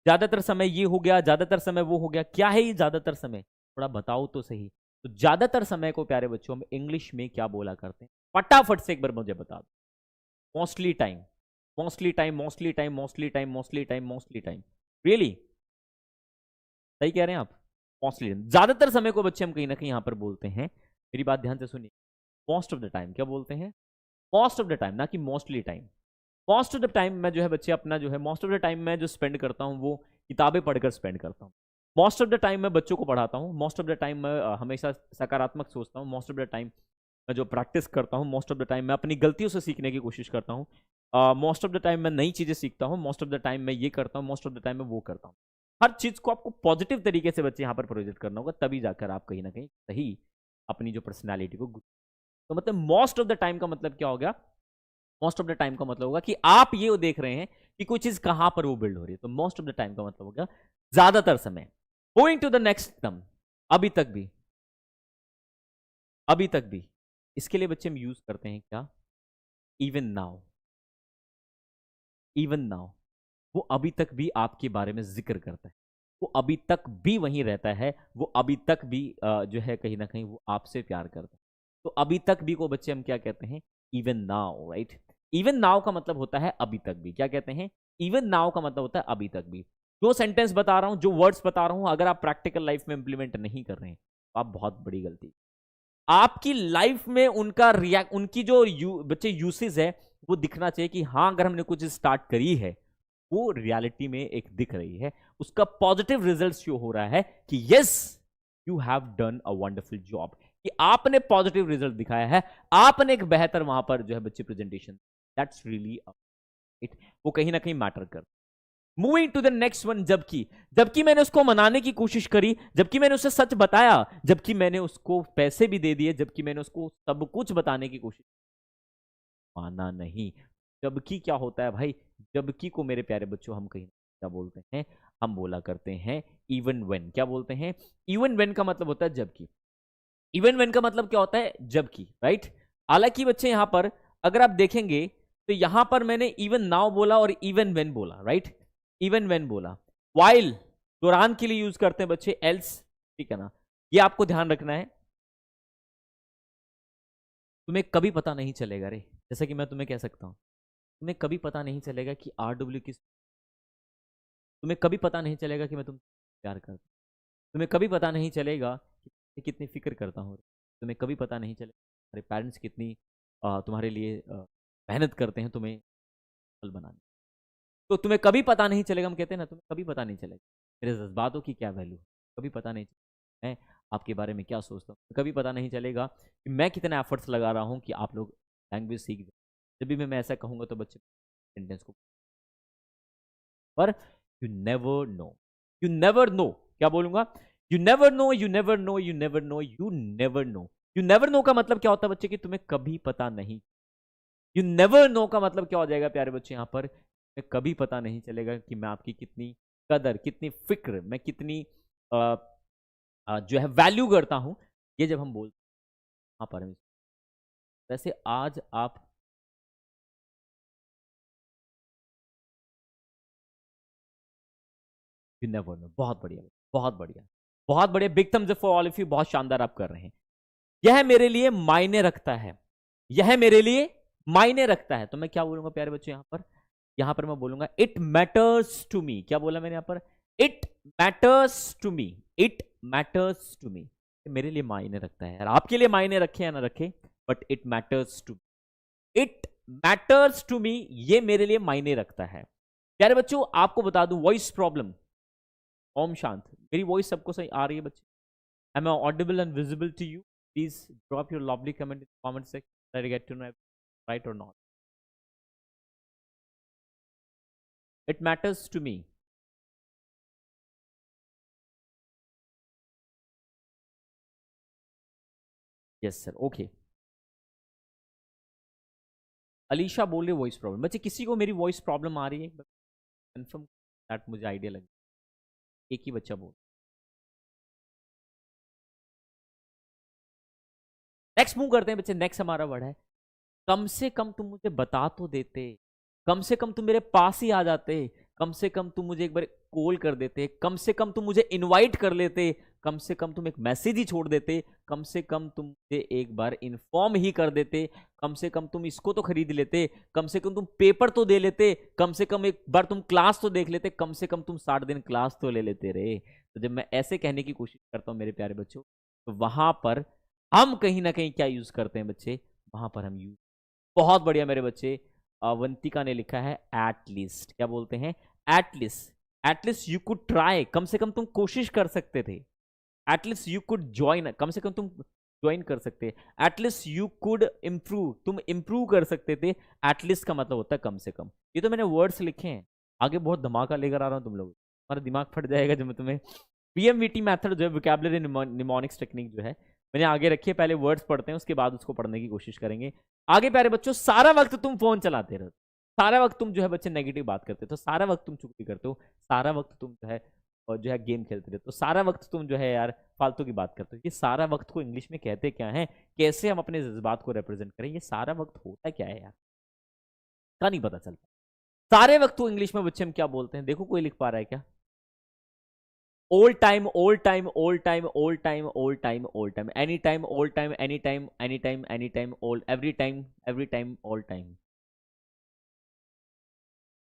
ज्यादातर समय ये हो गया, ज्यादातर समय वो हो गया, क्या है ये ज्यादातर समय? थोड़ा बताओ तो सही। तो ज्यादातर समय को प्यारे बच्चों हम इंग्लिश में क्या बोला करते हैं? फटाफट से एक बार मुझे बता दो। Mostly time, mostly time, mostly time, mostly time, mostly time, mostly time. Really सही कह रहे हैं आप। मोस्टली ज्यादातर समय को बच्चे हम कहीं ना कहीं यहां पर बोलते हैं, मेरी बात ध्यान से सुनिए, मोस्ट ऑफ द टाइम। क्या बोलते हैं? मोस्ट ऑफ द टाइम, ना कि mostly time. Most of the time मैं जो है बच्चे अपना जो है, मोस्ट ऑफ द टाइम मैं जो स्पेंड करता हूँ वो किताबें पढ़कर स्पेंड करता हूँ। मोस्ट ऑफ द टाइम मैं बच्चों को पढ़ाता हूँ। मोस्ट ऑफ द टाइम मैं हमेशा सकारात्मक सोचता हूँ। मोस्ट ऑफ द टाइम मैं जो प्रैक्टिस करता हूँ, मोस्ट ऑफ द टाइम मैं अपनी गलतियों से सीखने की कोशिश करता हूँ। मोस्ट ऑफ द टाइम मैं नई चीजें सीखता हूँ। मोस्ट ऑफ द टाइम मैं ये करता हूँ, मोस्ट ऑफ द टाइम मैं वो करता हूँ। हर चीज को आपको पॉजिटिव तरीके से बच्चे यहाँ पर प्रोजेक्ट करना होगा, तभी जाकर आप कहीं ना कहीं सही अपनी जो पर्सनैलिटी को। तो मतलब मोस्ट ऑफ द टाइम का मतलब क्या हो गया? मोस्ट ऑफ द टाइम का मतलब होगा कि आप ये देख रहे हैं कि कोई चीज कहां पर वो बिल्ड हो रही है। तो मोस्ट ऑफ द टाइम का मतलब होगा ज्यादातर समय। Going to the next term, अभी तक भी, अभी तक भी, इसके लिए बच्चे हम यूज करते हैं क्या? Even now. इवन नाउ, वो अभी तक भी आपके बारे में जिक्र करता है, वो अभी तक भी वहीं रहता है, वो अभी तक भी जो है कहीं ना कहीं वो आपसे प्यार करता है। तो अभी तक भी को बच्चे हम क्या कहते हैं? Even now, right. Even now का मतलब होता है अभी तक भी। क्या कहते हैं? इवन नाउ का मतलब होता है अभी तक भी। जो सेंटेंस बता रहा हूं, जो वर्ड्स बता रहा हूं, अगर आप प्रैक्टिकल लाइफ में इंप्लीमेंट नहीं कर रहे हैं तो आप बहुत बड़ी गलती, आपकी लाइफ में उनका रिएक्ट, उनकी जो बच्चे यूसेज है वो दिखना चाहिए कि हाँ अगर हमने कुछ स्टार्ट करी है वो रियलिटी में एक दिख रही है, उसका पॉजिटिव रिजल्ट शो हो रहा है कि yes you have done a wonderful job, कि आपने पॉजिटिव रिजल्ट दिखाया है, आपने एक बेहतर वहां पर जो है बच्चे प्रेजेंटेशन। दैट्स रियली इट, वो कहीं ना कहीं मैटर कर। Moving to the next one, जबकि, जबकि मैंने उसको मनाने की कोशिश करी, जबकि मैंने उसे सच बताया, जबकि मैंने उसको पैसे भी दे दिए, जबकि मैंने उसको सब कुछ बताने की कोशिश, माना नहीं। जबकि क्या होता है भाई? जबकि को मेरे प्यारे बच्चों हम कहीं क्या बोलते हैं? हम बोला करते हैं इवन वेन। क्या बोलते हैं? इवन वेन का मतलब होता है जबकि। इवन वेन का मतलब क्या होता है? जबकि, राइट। हालांकि बच्चे यहां पर अगर आप देखेंगे तो यहां पर मैंने इवन नाउ बोला और इवन वेन बोला, राइट। इवन वेन बोला, वाइल दौरान के लिए यूज करते हैं बच्चे, एल्स, ठीक है ना। ये आपको ध्यान रखना है। तुम्हें कभी पता नहीं चलेगा रे, जैसा कि मैं तुम्हें कह सकता हूं, तुम्हें कभी पता नहीं चलेगा कि RW किस, तुम्हें कभी पता नहीं चलेगा कि मैं तुम प्यार करता हूं, तुम्हें कभी पता नहीं चलेगा कि मैं कितनी फिक्र करता हूँ, तुम्हें कभी पता नहीं चलेगा तुम्हारे पेरेंट्स कितनी तुम्हारे लिए मेहनत करते हैं तुम्हें फल बनाने। तो तुम्हें कभी पता नहीं चलेगा, हम कहते हैं ना तुम्हें कभी पता नहीं चलेगा मेरे जज्बातों की क्या वैल्यू है, कभी पता नहीं चलेगा मैं आपके बारे में क्या सोचता हूँ, कभी पता नहीं चलेगा कि मैं कितने एफर्ट्स लगा रहा हूँ कि आप लोग लैंग्वेज सीख जाए। जब भी मैं ऐसा कहूँगा तो बच्चे सेंटेंस को, पर you never know, you never know, क्या बोलूंगा? You never know, you never know, you never know, you never know. You never know का मतलब क्या होता है बच्चे? कि तुम्हें कभी पता नहीं। यू नेवर नो का मतलब क्या हो जाएगा प्यारे बच्चे यहां पर? तुम्हें कभी पता नहीं चलेगा कि मैं आपकी कितनी कदर, कितनी फिक्र, मैं कितनी जो है वैल्यू करता हूं। ये जब हम बोलते हैं हाँ पर, वैसे आज आप यू नेवर नो। बहुत बढ़िया, बहुत बढ़िया, बहुत बढ़िया। Big thumbs up for all of you. बहुत शानदार आप कर रहे हैं। यह मेरे लिए मायने रखता है, यह मेरे लिए मायने रखता है। तो मैं क्या बोलूंगा प्यारे बच्चों यहां पर मैं बोलूंगा इट मैटर्स टू मी। क्या बोला मैंने यहां पर? It matters to me, it matters to me. मेरे लिए मायने रखता है यार, आपके लिए मायने रखे या ना रखे, but it matters to, it matters to me, ये मेरे लिए मायने रखता है। प्यारे बच्चों आपको बता दूं, वॉइस प्रॉब्लम। ओम शांत, मेरी वॉइस सबको सही आ रही है बच्चे? Am I audible and visible to you? Please drop your lovely comment in comment section, I get to know right और not. It matters to me. Yes sir, okay. Alisha बोल रही वॉइस प्रॉब्लम। बच्चे किसी को मेरी वॉइस प्रॉब्लम आ रही है? Confirm that, मुझे आइडिया लगे। एक ही बच्चा बोल। नेक्स्ट मूव करते हैं बच्चे। नेक्स्ट हमारा वर्ड है कम से कम तुम मुझे बता तो देते, कम से कम तुम मेरे पास ही आ जाते, कम से कम तुम मुझे एक बार कॉल कर देते, कम से कम तुम मुझे इनवाइट कर लेते, कम से कम तुम एक मैसेज ही छोड़ देते, कम से कम तुम मुझे एक बार इन्फॉर्म ही कर देते, कम से कम तुम इसको तो खरीद लेते, कम से कम तुम पेपर तो दे लेते, कम से कम एक बार तुम क्लास तो देख लेते, कम से कम तुम 60 दिन क्लास तो ले लेते रे। तो जब मैं ऐसे कहने की कोशिश करता हूँ मेरे प्यारे बच्चों, तो वहां पर हम कहीं ना कहीं क्या यूज करते हैं बच्चे? वहां पर हम यूज, बहुत बढ़िया मेरे बच्चे। अवंतिका ने लिखा है एटलीस्ट। क्या बोलते हैं? At least, at least you could try, कम से कम तुम कोशिश कर सकते थे। एटलीस्ट यू कुड ज्वाइन, कम से कम तुम ज्वाइन कर सकते। एटलीस्ट यू कुड इम्प्रूव, तुम इम्प्रूव कर सकते थे। एटलीस्ट का मतलब होता है कम से कम। ये तो मैंने वर्ड्स लिखे हैं, आगे बहुत धमाका लेकर आ रहा हूं तुम लोग, हमारा दिमाग फट जाएगा जब मैं तुम्हें पीएमवीटी मेथड जो है, वोकैबुलरी निमोनिक्स टेक्निक जो है मैंने आगे रखी है। पहले वर्ड्स पढ़ते हैं, उसके बाद उसको पढ़ने की कोशिश करेंगे। आगे प्यारे बच्चों, सारा वक्त तुम फोन चलाते रहो, सारा वक्त तुम जो है बच्चे नेगेटिव बात करते हो, तो सारा वक्त तुम चुगली करते हो, सारा वक्त तुम जो है और जो है गेम खेलते रहते हो, सारा वक्त तुम जो है यार फालतू की बात करते हो। ये सारा वक्त को इंग्लिश में कहते क्या है? कैसे हम अपने जज्बात को रिप्रेजेंट करें? ये सारा वक्त होता क्या है यार, का नहीं पता चलता। सारे वक्त को इंग्लिश में बच्चे हम क्या बोलते हैं? देखो कोई लिख पा रहा है क्या? all time, all time, all time, all time, all time, all time, anytime, all time, anytime, anytime, anytime, all, every time, all time।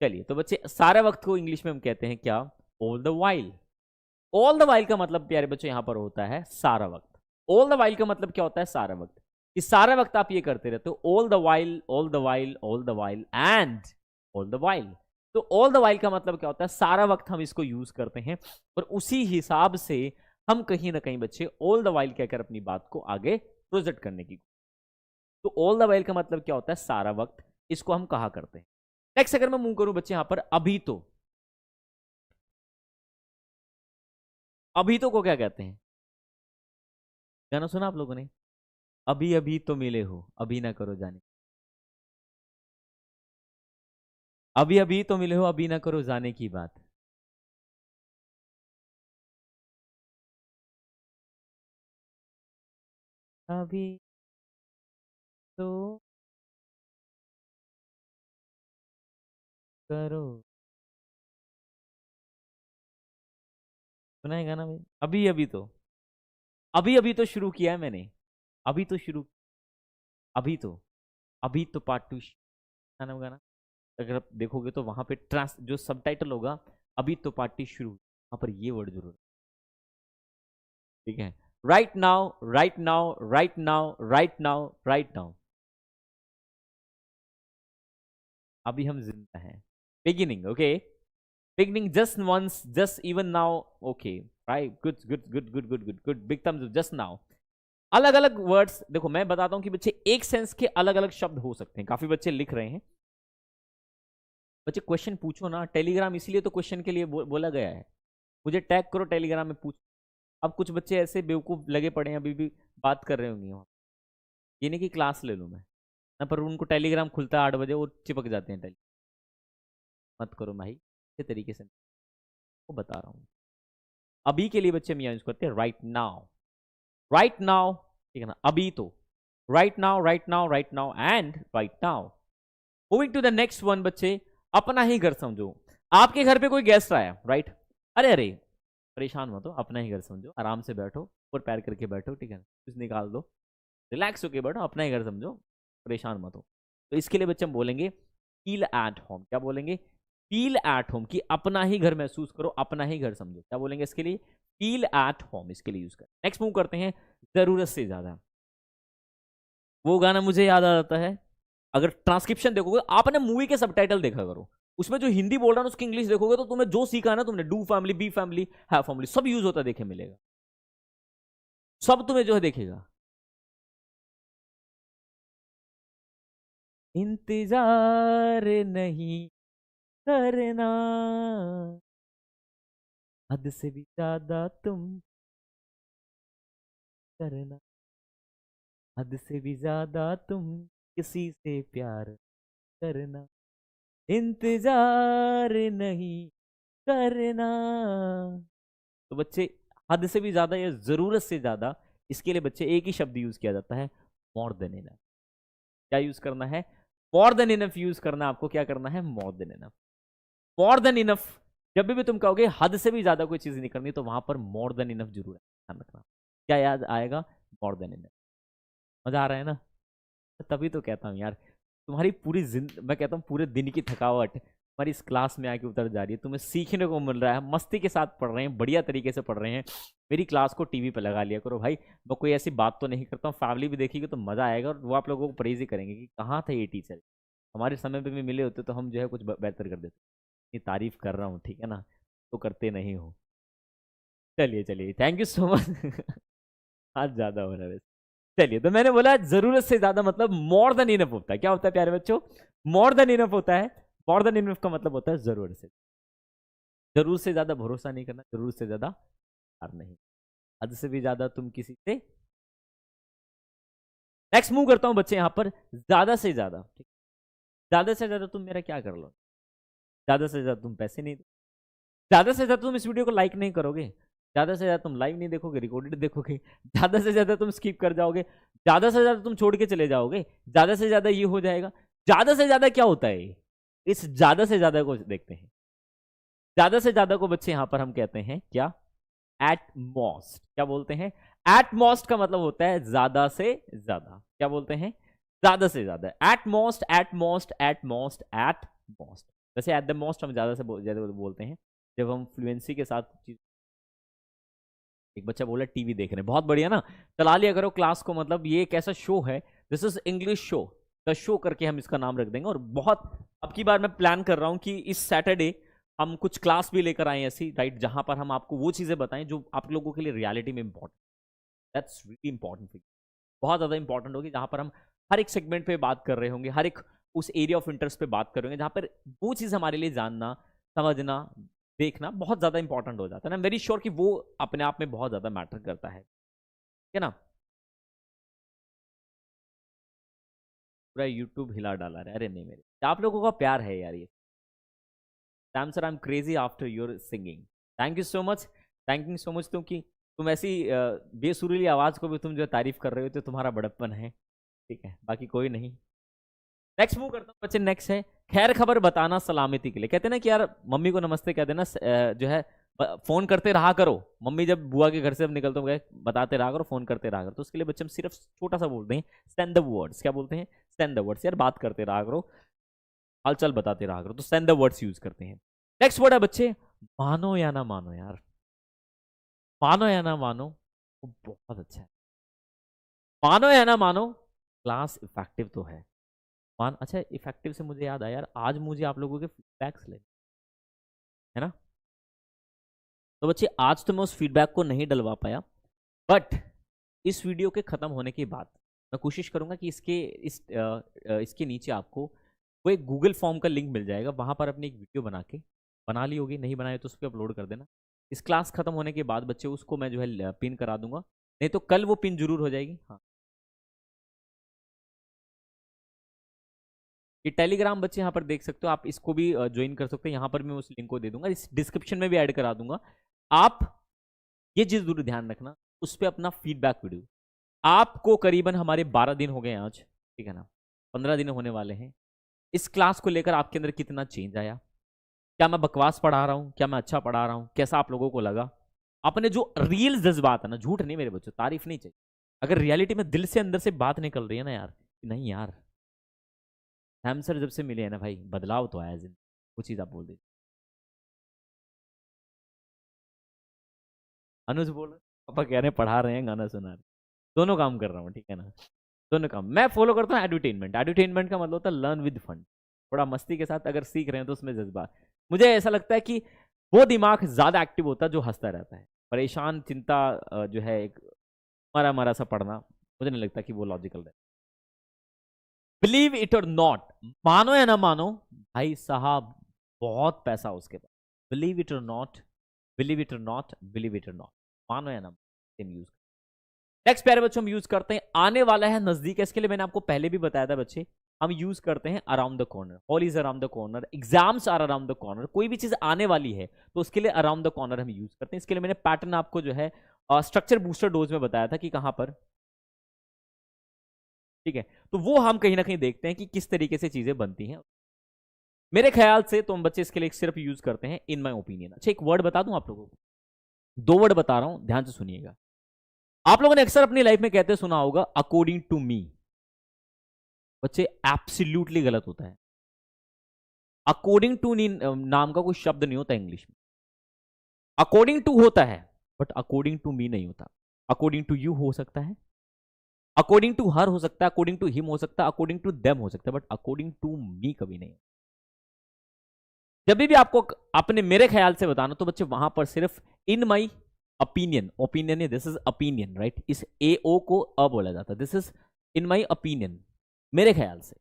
चलिए तो बच्चे सारे वक्त को इंग्लिश में हम कहते हैं क्या? All the while. All the while का मतलब प्यारे बच्चों यहां पर होता है सारा वक्त। ऑल द वाइल का मतलब क्या होता है? सारा वक्त। इस सारा वक्त आप ये करते रहते हो, all the while, all the while, all the while and all the while. तो ऑल द वाइल का मतलब क्या होता है? सारा वक्त हम इसको यूज करते हैं, और उसी हिसाब से हम कहीं ना कहीं बच्चे ऑल द वाइल कहकर अपनी बात को आगे प्रोजेक्ट करने की। तो ऑल द वाइल का मतलब क्या होता है? सारा वक्त, इसको हम कहा करते हैं। नेक्स्ट अगर मैं मूव करूं बच्चे यहां पर अभी तो, अभी तो को क्या कहते हैं? गाना सुना आप लोगों ने? अभी अभी तो मिले हो, अभी ना करो जाने, अभी अभी तो मिले हो, अभी ना करो जाने की बात। अभी तो करो, सुना है गाना भाई? अभी अभी तो, अभी अभी तो शुरू किया है मैंने, अभी तो शुरू, अभी तो, अभी तो पार्ट टू गाना गाना। अगर आप देखोगे तो वहां पे ट्रांस जो सबटाइटल होगा, अभी तो पार्टी शुरू, वहां पर ये वर्ड जरूर, ठीक है? Right now, right now, right now, right now, right now, अभी हम जिंदा हैं। Beginning, okay, beginning, just once, just even now, okay, right, good good good good good good good, big thumbs up, just now. अलग अलग words देखो, मैं बताता हूं कि बच्चे एक सेंस के अलग अलग शब्द हो सकते हैं। काफी बच्चे लिख रहे हैं। बच्चे क्वेश्चन पूछो ना, टेलीग्राम इसलिए तो क्वेश्चन के लिए बोला गया है। मुझे टैग करो टेलीग्राम में, पूछ। अब कुछ बच्चे ऐसे बेवकूफ लगे पड़े हैं, अभी भी बात कर रहे होंगे वहां, ये नहीं कि क्लास ले लूं मैं ना, पर उनको टेलीग्राम खुलता है 8 बजे, वो चिपक जाते हैं। मत करो भाई, इस तरीके से वो बता रहा हूँ। अभी के लिए बच्चे हम यूज करते हैं राइट नाउ, राइट नाउ, ठीक है ना? अभी तो, right now, right now, right now and right now. Moving to the next one बच्चे, अपना ही घर समझो। आपके घर पे कोई गेस्ट आया, राइट? अरे अरे परेशान मत हो, अपना ही घर समझो, आराम से बैठो, ऊपर पैर करके बैठो, ठीक है ना, कुछ निकाल दो, रिलैक्स होके बैठो, अपना ही घर समझो, परेशान मत हो। तो इसके लिए बच्चे हम बोलेंगे फील एट होम। क्या बोलेंगे? फील एट होम, कि अपना ही घर महसूस करो, अपना ही घर समझो। क्या बोलेंगे इसके लिए? फील एट होम, इसके लिए यूज कर। नेक्स्ट मूव करते हैं, जरूरत से ज्यादा। वो गाना मुझे याद आ जाता है, अगर ट्रांसक्रिप्शन देखोगे, आपने मूवी के सबटाइटल देखा करो, उसमें जो हिंदी बोल रहा है उसकी इंग्लिश देखोगे तो तुम्हें जो सीखा है ना तुमने, do family, be family, have family, सब यूज होता देखे मिलेगा, सब तुम्हें जो है देखेगा। इंतजार नहीं करना, हद से भी ज्यादा तुम करना, हद से भी ज्यादा तुम किसी से प्यार करना, इंतजार नहीं करना। तो बच्चे, हद से भी ज्यादा या जरूरत से ज्यादा, इसके लिए बच्चे एक ही शब्द यूज किया जाता है, मोर देन इनफ। क्या यूज करना है? मोर देन इनफ यूज करना। आपको क्या करना है? More than enough. More than enough, जब भी तुम कहोगे हद से भी ज्यादा कोई चीज नहीं करनी, तो वहां पर मोर देन इनफ जरूर है, ध्यान रखना। क्या याद आएगा? More than enough. मजा आ रहा है ना? तभी तो कहता हूँ यार, तुम्हारी पूरी मैं कहता हूँ पूरे दिन की थकावट हमारी इस क्लास में आके उतर जा रही है, तुम्हें सीखने को मिल रहा है, मस्ती के साथ पढ़ रहे हैं, बढ़िया तरीके से पढ़ रहे हैं। मेरी क्लास को टीवी पे लगा लिया करो भाई, मैं कोई ऐसी बात तो नहीं करता हूँ, फैमिली भी देखेगी तो मजा आएगा, और वो आप लोगों को प्रेज ही करेंगे कि कहाँ थे ये टीचर, हमारे समय पे भी मिले होते तो हम जो है कुछ बेहतर कर देते। ये तारीफ कर रहा हूँ, ठीक है ना, तो करते नहीं हो। चलिए चलिए, थैंक यू सो मच। आज ज्यादा हो रहा है वैसे। चलिए, तो मैंने बोला जरूरत से ज्यादा मतलब मोर देन इनफ होता है। क्या होता है प्यारे बच्चों? मोर देन इनफ होता है। मोर देन इनफ का मतलब होता है जरूरत से। जरूरत से ज्यादा भरोसा नहीं करना, जरूरत से ज्यादा हार नहीं, हद से भी ज्यादा तुम किसी से। नेक्स्ट मूव करता हूं बच्चे यहां पर, ज्यादा से ज्यादा। ज्यादा से ज्यादा तुम मेरा क्या कर लो? ज्यादा से ज्यादा तुम पैसे नहीं दो, ज्यादा से ज्यादा तुम इस वीडियो को लाइक नहीं करोगे, ज्यादा से ज्यादा तुम लाइव नहीं देखोगे, रिकॉर्डेड देखोगे, ज्यादा से ज्यादा तुम स्किप कर जाओगे, ज्यादा से ज्यादा तुम छोड़ के चले जाओगे, ज्यादा से ज्यादा ये हो जाएगा। ज्यादा से ज्यादा क्या होता है? इस ज्यादा से ज्यादा को देखते हैं। ज्यादा से ज्यादा को बच्चे यहां पर हम कहते हैं क्या? At most. क्या बोलते हैं? एट मोस्ट का मतलब होता है ज्यादा से ज्यादा। क्या बोलते हैं? ज्यादा से ज्यादा। At most, at most, at most, at most. वैसे एट द मोस्ट हम ज्यादा से ज्यादा बोलते हैं जब हम फ्लुएंसी के साथ चीज। एक बच्चा बोला टीवी देख रहे हैं, बहुत बढ़िया ना, चला लिया करो क्लास को, मतलब ये एक ऐसा शो है, this is English show, the show करके हम इसका नाम रख देंगे। और बहुत अब की बार मैं प्लान कर रहा हूं कि इस सैटरडे हम कुछ क्लास भी लेकर आए ऐसी, राइट, जहां पर हम आपको वो चीजें बताएं जो आप लोगों के लिए रियलिटी में इंपॉर्टेंट, दैट्स रियली इंपॉर्टेंट, बहुत ज्यादा इंपॉर्टेंट होगी, जहां पर हम हर एक सेगमेंट पे बात कर रहे होंगे, हर एक उस एरिया ऑफ इंटरेस्ट पे बात कर रहे होंगे, जहां पर वो चीज हमारे लिए जानना, समझना, देखना बहुत ज्यादा इंपॉर्टेंट हो जाता है ना। वेरी श्योर कि वो अपने आप में बहुत ज्यादा मैटर करता है, ठीक है ना। पूरा यूट्यूब हिला डाला है, अरे नहीं, मेरे आप लोगों का प्यार है यार ये। Sam sir, I am crazy after your singing, thank you so much, thank you so much. क्योंकि तुम ऐसी बेसुरीली आवाज को भी तुम जो तारीफ कर रहे हो तो तुम्हारा बड़प्पन है, ठीक है, बाकी कोई नहीं। नेक्स्ट मूव करता हूँ बच्चे, नेक्स्ट है खैर खबर बताना सलामती के लिए। कहते हैं ना कि यार मम्मी को नमस्ते कह देना, जो है फोन करते रहा करो, मम्मी जब बुआ के घर से निकलते हो गए बताते रहा करो, फोन करते रहा करो। तो उसके लिए बच्चे हम सिर्फ छोटा सा बोलते हैं, सेंड द वर्ड्स। क्या बोलते हैं? सेंड द वर्ड्स, यार बात करते रहा करो, हालचाल बताते रहा करो, तो सेंड द वर्ड्स यूज करते हैं। नेक्स्ट वर्ड है बच्चे, मानो या ना मानो। यार मानो या ना मानो, वो बहुत अच्छा है। मानो या ना मानो, क्लास इफेक्टिव तो है, मान अच्छा इफेक्टिव से मुझे याद आया यार, आज मुझे आप लोगों के फीडबैक्स ले, है ना। तो बच्चे आज तो मैं उस फीडबैक को नहीं डलवा पाया, बट इस वीडियो के खत्म होने के बाद मैं कोशिश करूंगा कि इसके नीचे आपको वो एक गूगल फॉर्म का लिंक मिल जाएगा, वहां पर अपनी एक वीडियो बना के, बना ली होगी, नहीं बनाए तो उस पर अपलोड कर देना। इस क्लास खत्म होने के बाद बच्चे उसको मैं जो है पिन करा दूंगा, नहीं तो कल वो पिन जरूर हो जाएगी। हाँ, ये टेलीग्राम बच्चे यहाँ पर देख सकते हो, आप इसको भी ज्वाइन कर सकते हो, यहाँ पर मैं उस लिंक को दे दूंगा, इस डिस्क्रिप्शन में भी ऐड करा दूंगा। आप ये चीज जरूर ध्यान रखना, उस पर अपना फीडबैक वीडियो। आपको करीबन हमारे 12 दिन हो गए आज, ठीक है ना, 15 दिन होने वाले हैं। इस क्लास को लेकर आपके अंदर कितना चेंज आया, क्या मैं बकवास पढ़ा रहा हूँ, क्या मैं अच्छा पढ़ा रहा हूँ, कैसा आप लोगों को लगा। अपने जो रियल जज्बात है ना, झूठ नहीं मेरे बच्चों, तारीफ नहीं चाहिए। अगर रियलिटी में दिल से अंदर से बात निकल रही है ना यार, नहीं यार सैम सर जब से मिले हैं ना भाई, बदलाव तो आया जिंदगी, वो चीज आप बोल दीजिए। अनुज बोल रहे पापा कह रहे हैं पढ़ा रहे हैं गाना सुना रहे हैं। दोनों काम कर रहा हूँ, ठीक है ना, दोनों काम मैं फॉलो करता हूँ। एडुटेनमेंट, एडुटेनमेंट का मतलब होता है लर्न विद फन, थोड़ा मस्ती के साथ अगर सीख रहे हैं तो उसमें जज्बा। मुझे ऐसा लगता है कि वो दिमाग ज्यादा एक्टिव होता है जो हंसता रहता है। परेशान चिंता जो है एक मरा मरा सा पढ़ना, मुझे नहीं लगता कि वो लॉजिकल है। बिलीव इट और नॉट, मानो या ना मानो भाई साहब, बहुत पैसा उसके पास। बिलीव इट और नॉट, बिलीव इट और नॉट, बिलीव इट और नॉट, मानो या ना सेम यूज। नेक्स्ट प्यारे बच्चों हम यूज करते हैं आने वाला है नजदीक है। इसके लिए मैंने आपको पहले भी बताया था बच्चे, हम यूज करते हैं around the corner. All is around the corner, exams are around the corner. कोई भी चीज आने वाली है तो उसके लिए अराउंड द कॉर्नर हम यूज करते हैं। इसके लिए मैंने पैटर्न आपको जो है स्ट्रक्चर बूस्टर डोज में बताया था कि कहां पर, ठीक है। तो वो हम कहीं ना कहीं देखते हैं कि किस तरीके से चीजें बनती हैं। मेरे ख्याल से तो हम बच्चे इसके लिए सिर्फ यूज करते हैं इन माई ओपिनियन। अच्छा एक वर्ड बता दूं आप लोगों को, दो वर्ड बता रहा हूं, ध्यान से सुनिएगा। आप लोगों ने अक्सर अपनी लाइफ में कहते सुना होगा अकॉर्डिंग टू मी। बच्चे एब्सोल्युटली गलत होता है। अकॉर्डिंग टू नाम का कोई शब्द नहीं होता इंग्लिश में। अकॉर्डिंग टू होता है बट अकॉर्डिंग टू मी नहीं होता। अकॉर्डिंग टू यू हो सकता है, अकॉर्डिंग टू हर हो सकता है, अकॉर्डिंग टू हिम हो सकता है, अकॉर्डिंग टू देम हो सकता है, बट अकॉर्डिंग टू मी कभी नहीं। जब भी आपको अपने मेरे ख्याल से बताना तो बच्चे वहां पर सिर्फ in my opinion, opinion this is opinion right, इस ए ओ को अ बोला जाता है। This is in my opinion, मेरे ख्याल से।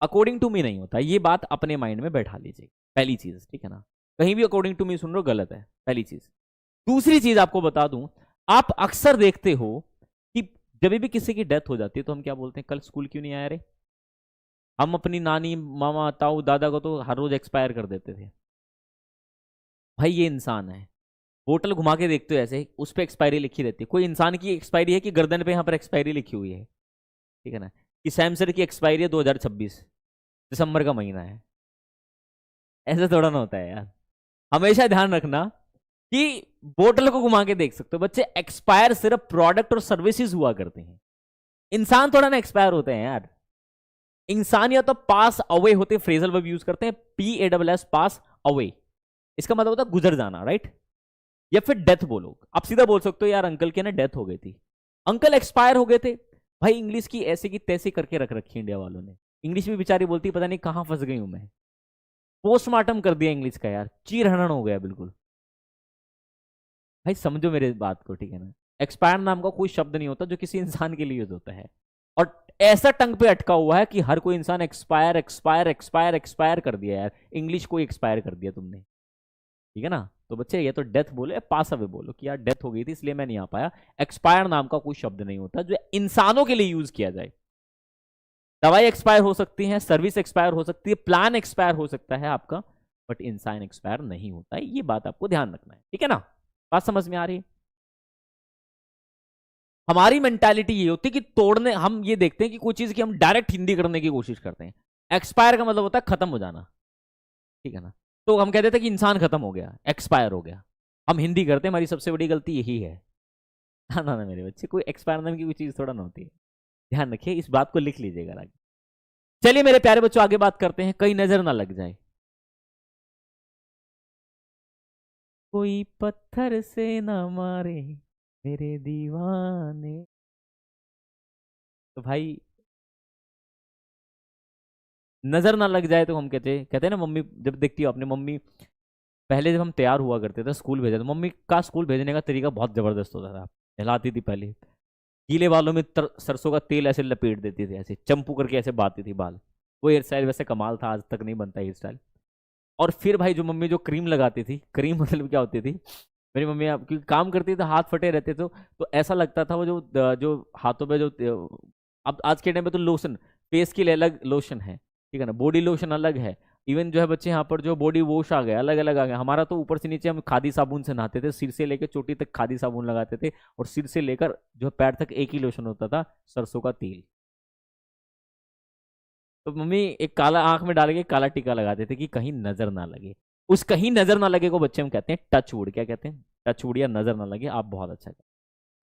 अकॉर्डिंग टू मी नहीं होता, ये बात अपने माइंड में बैठा लीजिए, पहली चीज, ठीक है ना। कहीं भी अकॉर्डिंग टू मी सुन रहे हो गलत है, पहली चीज। दूसरी चीज आपको बता दूं, आप अक्सर देखते हो कि जब भी किसी की डेथ हो जाती है तो हम क्या बोलते हैं, कल स्कूल क्यों नहीं आया रे। हम अपनी नानी मामा ताऊ दादा को तो हर रोज एक्सपायर कर देते थे। भाई ये इंसान है, बोतल घुमा के देखते हो ऐसे, उस पर एक्सपायरी लिखी रहती है। कोई इंसान की एक्सपायरी है कि गर्दन पे यहाँ पर एक्सपायरी लिखी हुई है, ठीक है ना, कि सैमसंग की एक्सपायरी है 2026 दिसंबर का महीना है। ऐसा थोड़ा ना होता है यार। हमेशा ध्यान रखना कि बोतल को घुमा के देख सकते हो बच्चे, एक्सपायर सिर्फ प्रोडक्ट और सर्विसेज हुआ करते हैं। इंसान थोड़ा ना एक्सपायर होते हैं यार। इंसान या तो पास अवे होते, फ्रेजल वर्ब यूज करते हैं, PASS पास अवे, इसका मतलब होता है गुजर जाना राइट। या फिर डेथ बोलो, आप सीधा बोल सकते हो यार अंकल की ना डेथ हो गई थी, अंकल एक्सपायर हो गए थे। भाई इंग्लिश की ऐसे की तैसे करके रख रखी इंडिया वालों ने। इंग्लिश भी बेचारी बोलती पता नहीं कहां फंस गई हूं मैं। पोस्टमार्टम कर दिया इंग्लिश का यार, चीर हरण हो गया बिल्कुल। भाई समझो मेरे बात को, ठीक है ना। एक्सपायर नाम का कोई शब्द नहीं होता जो किसी इंसान के लिए यूज होता है। और ऐसा टंग पे अटका हुआ है कि हर कोई इंसान एक्सपायर एक्सपायर एक्सपायर एक्सपायर कर दिया यार। इंग्लिश को एक्सपायर कर दिया तुमने, ठीक है ना। तो बच्चे ये तो डेथ बोलो या पास अवे बोलो कि यार डेथ हो गई थी इसलिए मैं नहीं आ पाया। एक्सपायर नाम का कोई शब्द नहीं होता जो इंसानों के लिए यूज किया जाए। दवाई एक्सपायर हो सकती है, सर्विस एक्सपायर हो सकती है, प्लान एक्सपायर हो सकता है आपका, बट इंसान एक्सपायर नहीं होता है। ये बात आपको ध्यान रखना है, ठीक है ना। बात समझ में आ रही है। हमारी मेंटालिटी ये होती है कि तोड़ने, हम ये देखते हैं कि कोई चीज की हम डायरेक्ट हिंदी करने की कोशिश करते हैं। एक्सपायर का मतलब होता है खत्म हो जाना, ठीक है ना। तो हम कहते थे कि इंसान खत्म हो गया, एक्सपायर हो गया। हम हिंदी करते हैं, हमारी सबसे बड़ी गलती यही है। ना ना ना मेरे बच्चे, कोई एक्सपायर नाम की कोई चीज थोड़ा ना होती है। ध्यान रखिए, इस बात को लिख लीजिएगा आगे। चलिए मेरे प्यारे बच्चों आगे बात करते हैं, कहीं नजर ना लग जाए। कोई पत्थर से ना मारे मेरे दीवाने। तो भाई नजर ना लग जाए तो हम कहते हैं ना, मम्मी जब देखती हो अपनी मम्मी, पहले जब हम तैयार हुआ करते थे स्कूल भेजे तो मम्मी का स्कूल भेजने का तरीका बहुत जबरदस्त होता था। नहलाती थी पहले, गीले बालों में सरसों का तेल ऐसे लपेट देती थी, ऐसे चंपू करके ऐसे बांधती थी बाल। वो हेयर स्टाइल वैसे कमाल था, आज तक नहीं बनता हेयर स्टाइल। और फिर भाई जो मम्मी जो क्रीम लगाती थी, क्रीम मतलब क्या होती थी, मेरी मम्मी अब क्योंकि काम करती थी हाथ फटे रहते तो ऐसा लगता था वो जो जो हाथों पे जो, अब आज के टाइम पे तो लोशन, फेस के लिए अलग लोशन है, ठीक है ना, बॉडी लोशन अलग है। इवन जो है बच्चे यहाँ पर जो बॉडी वॉश आ गया, अलग अलग आ गया। हमारा तो ऊपर से नीचे हम खादी साबुन से नहाते थे, सिर से लेकर चोटी तक खादी साबुन लगाते थे, और सिर से लेकर जो पैर तक एक ही लोशन होता था, सरसों का तेल। तो मम्मी एक काला आंख में डाल के काला टीका लगाते थे कि कहीं नजर ना लगे। उस कहीं नजर ना लगे को बच्चे हम कहते हैं टच वुड। क्या कहते हैं? टच वुड, या नजर ना लगे, आप बहुत अच्छा करें।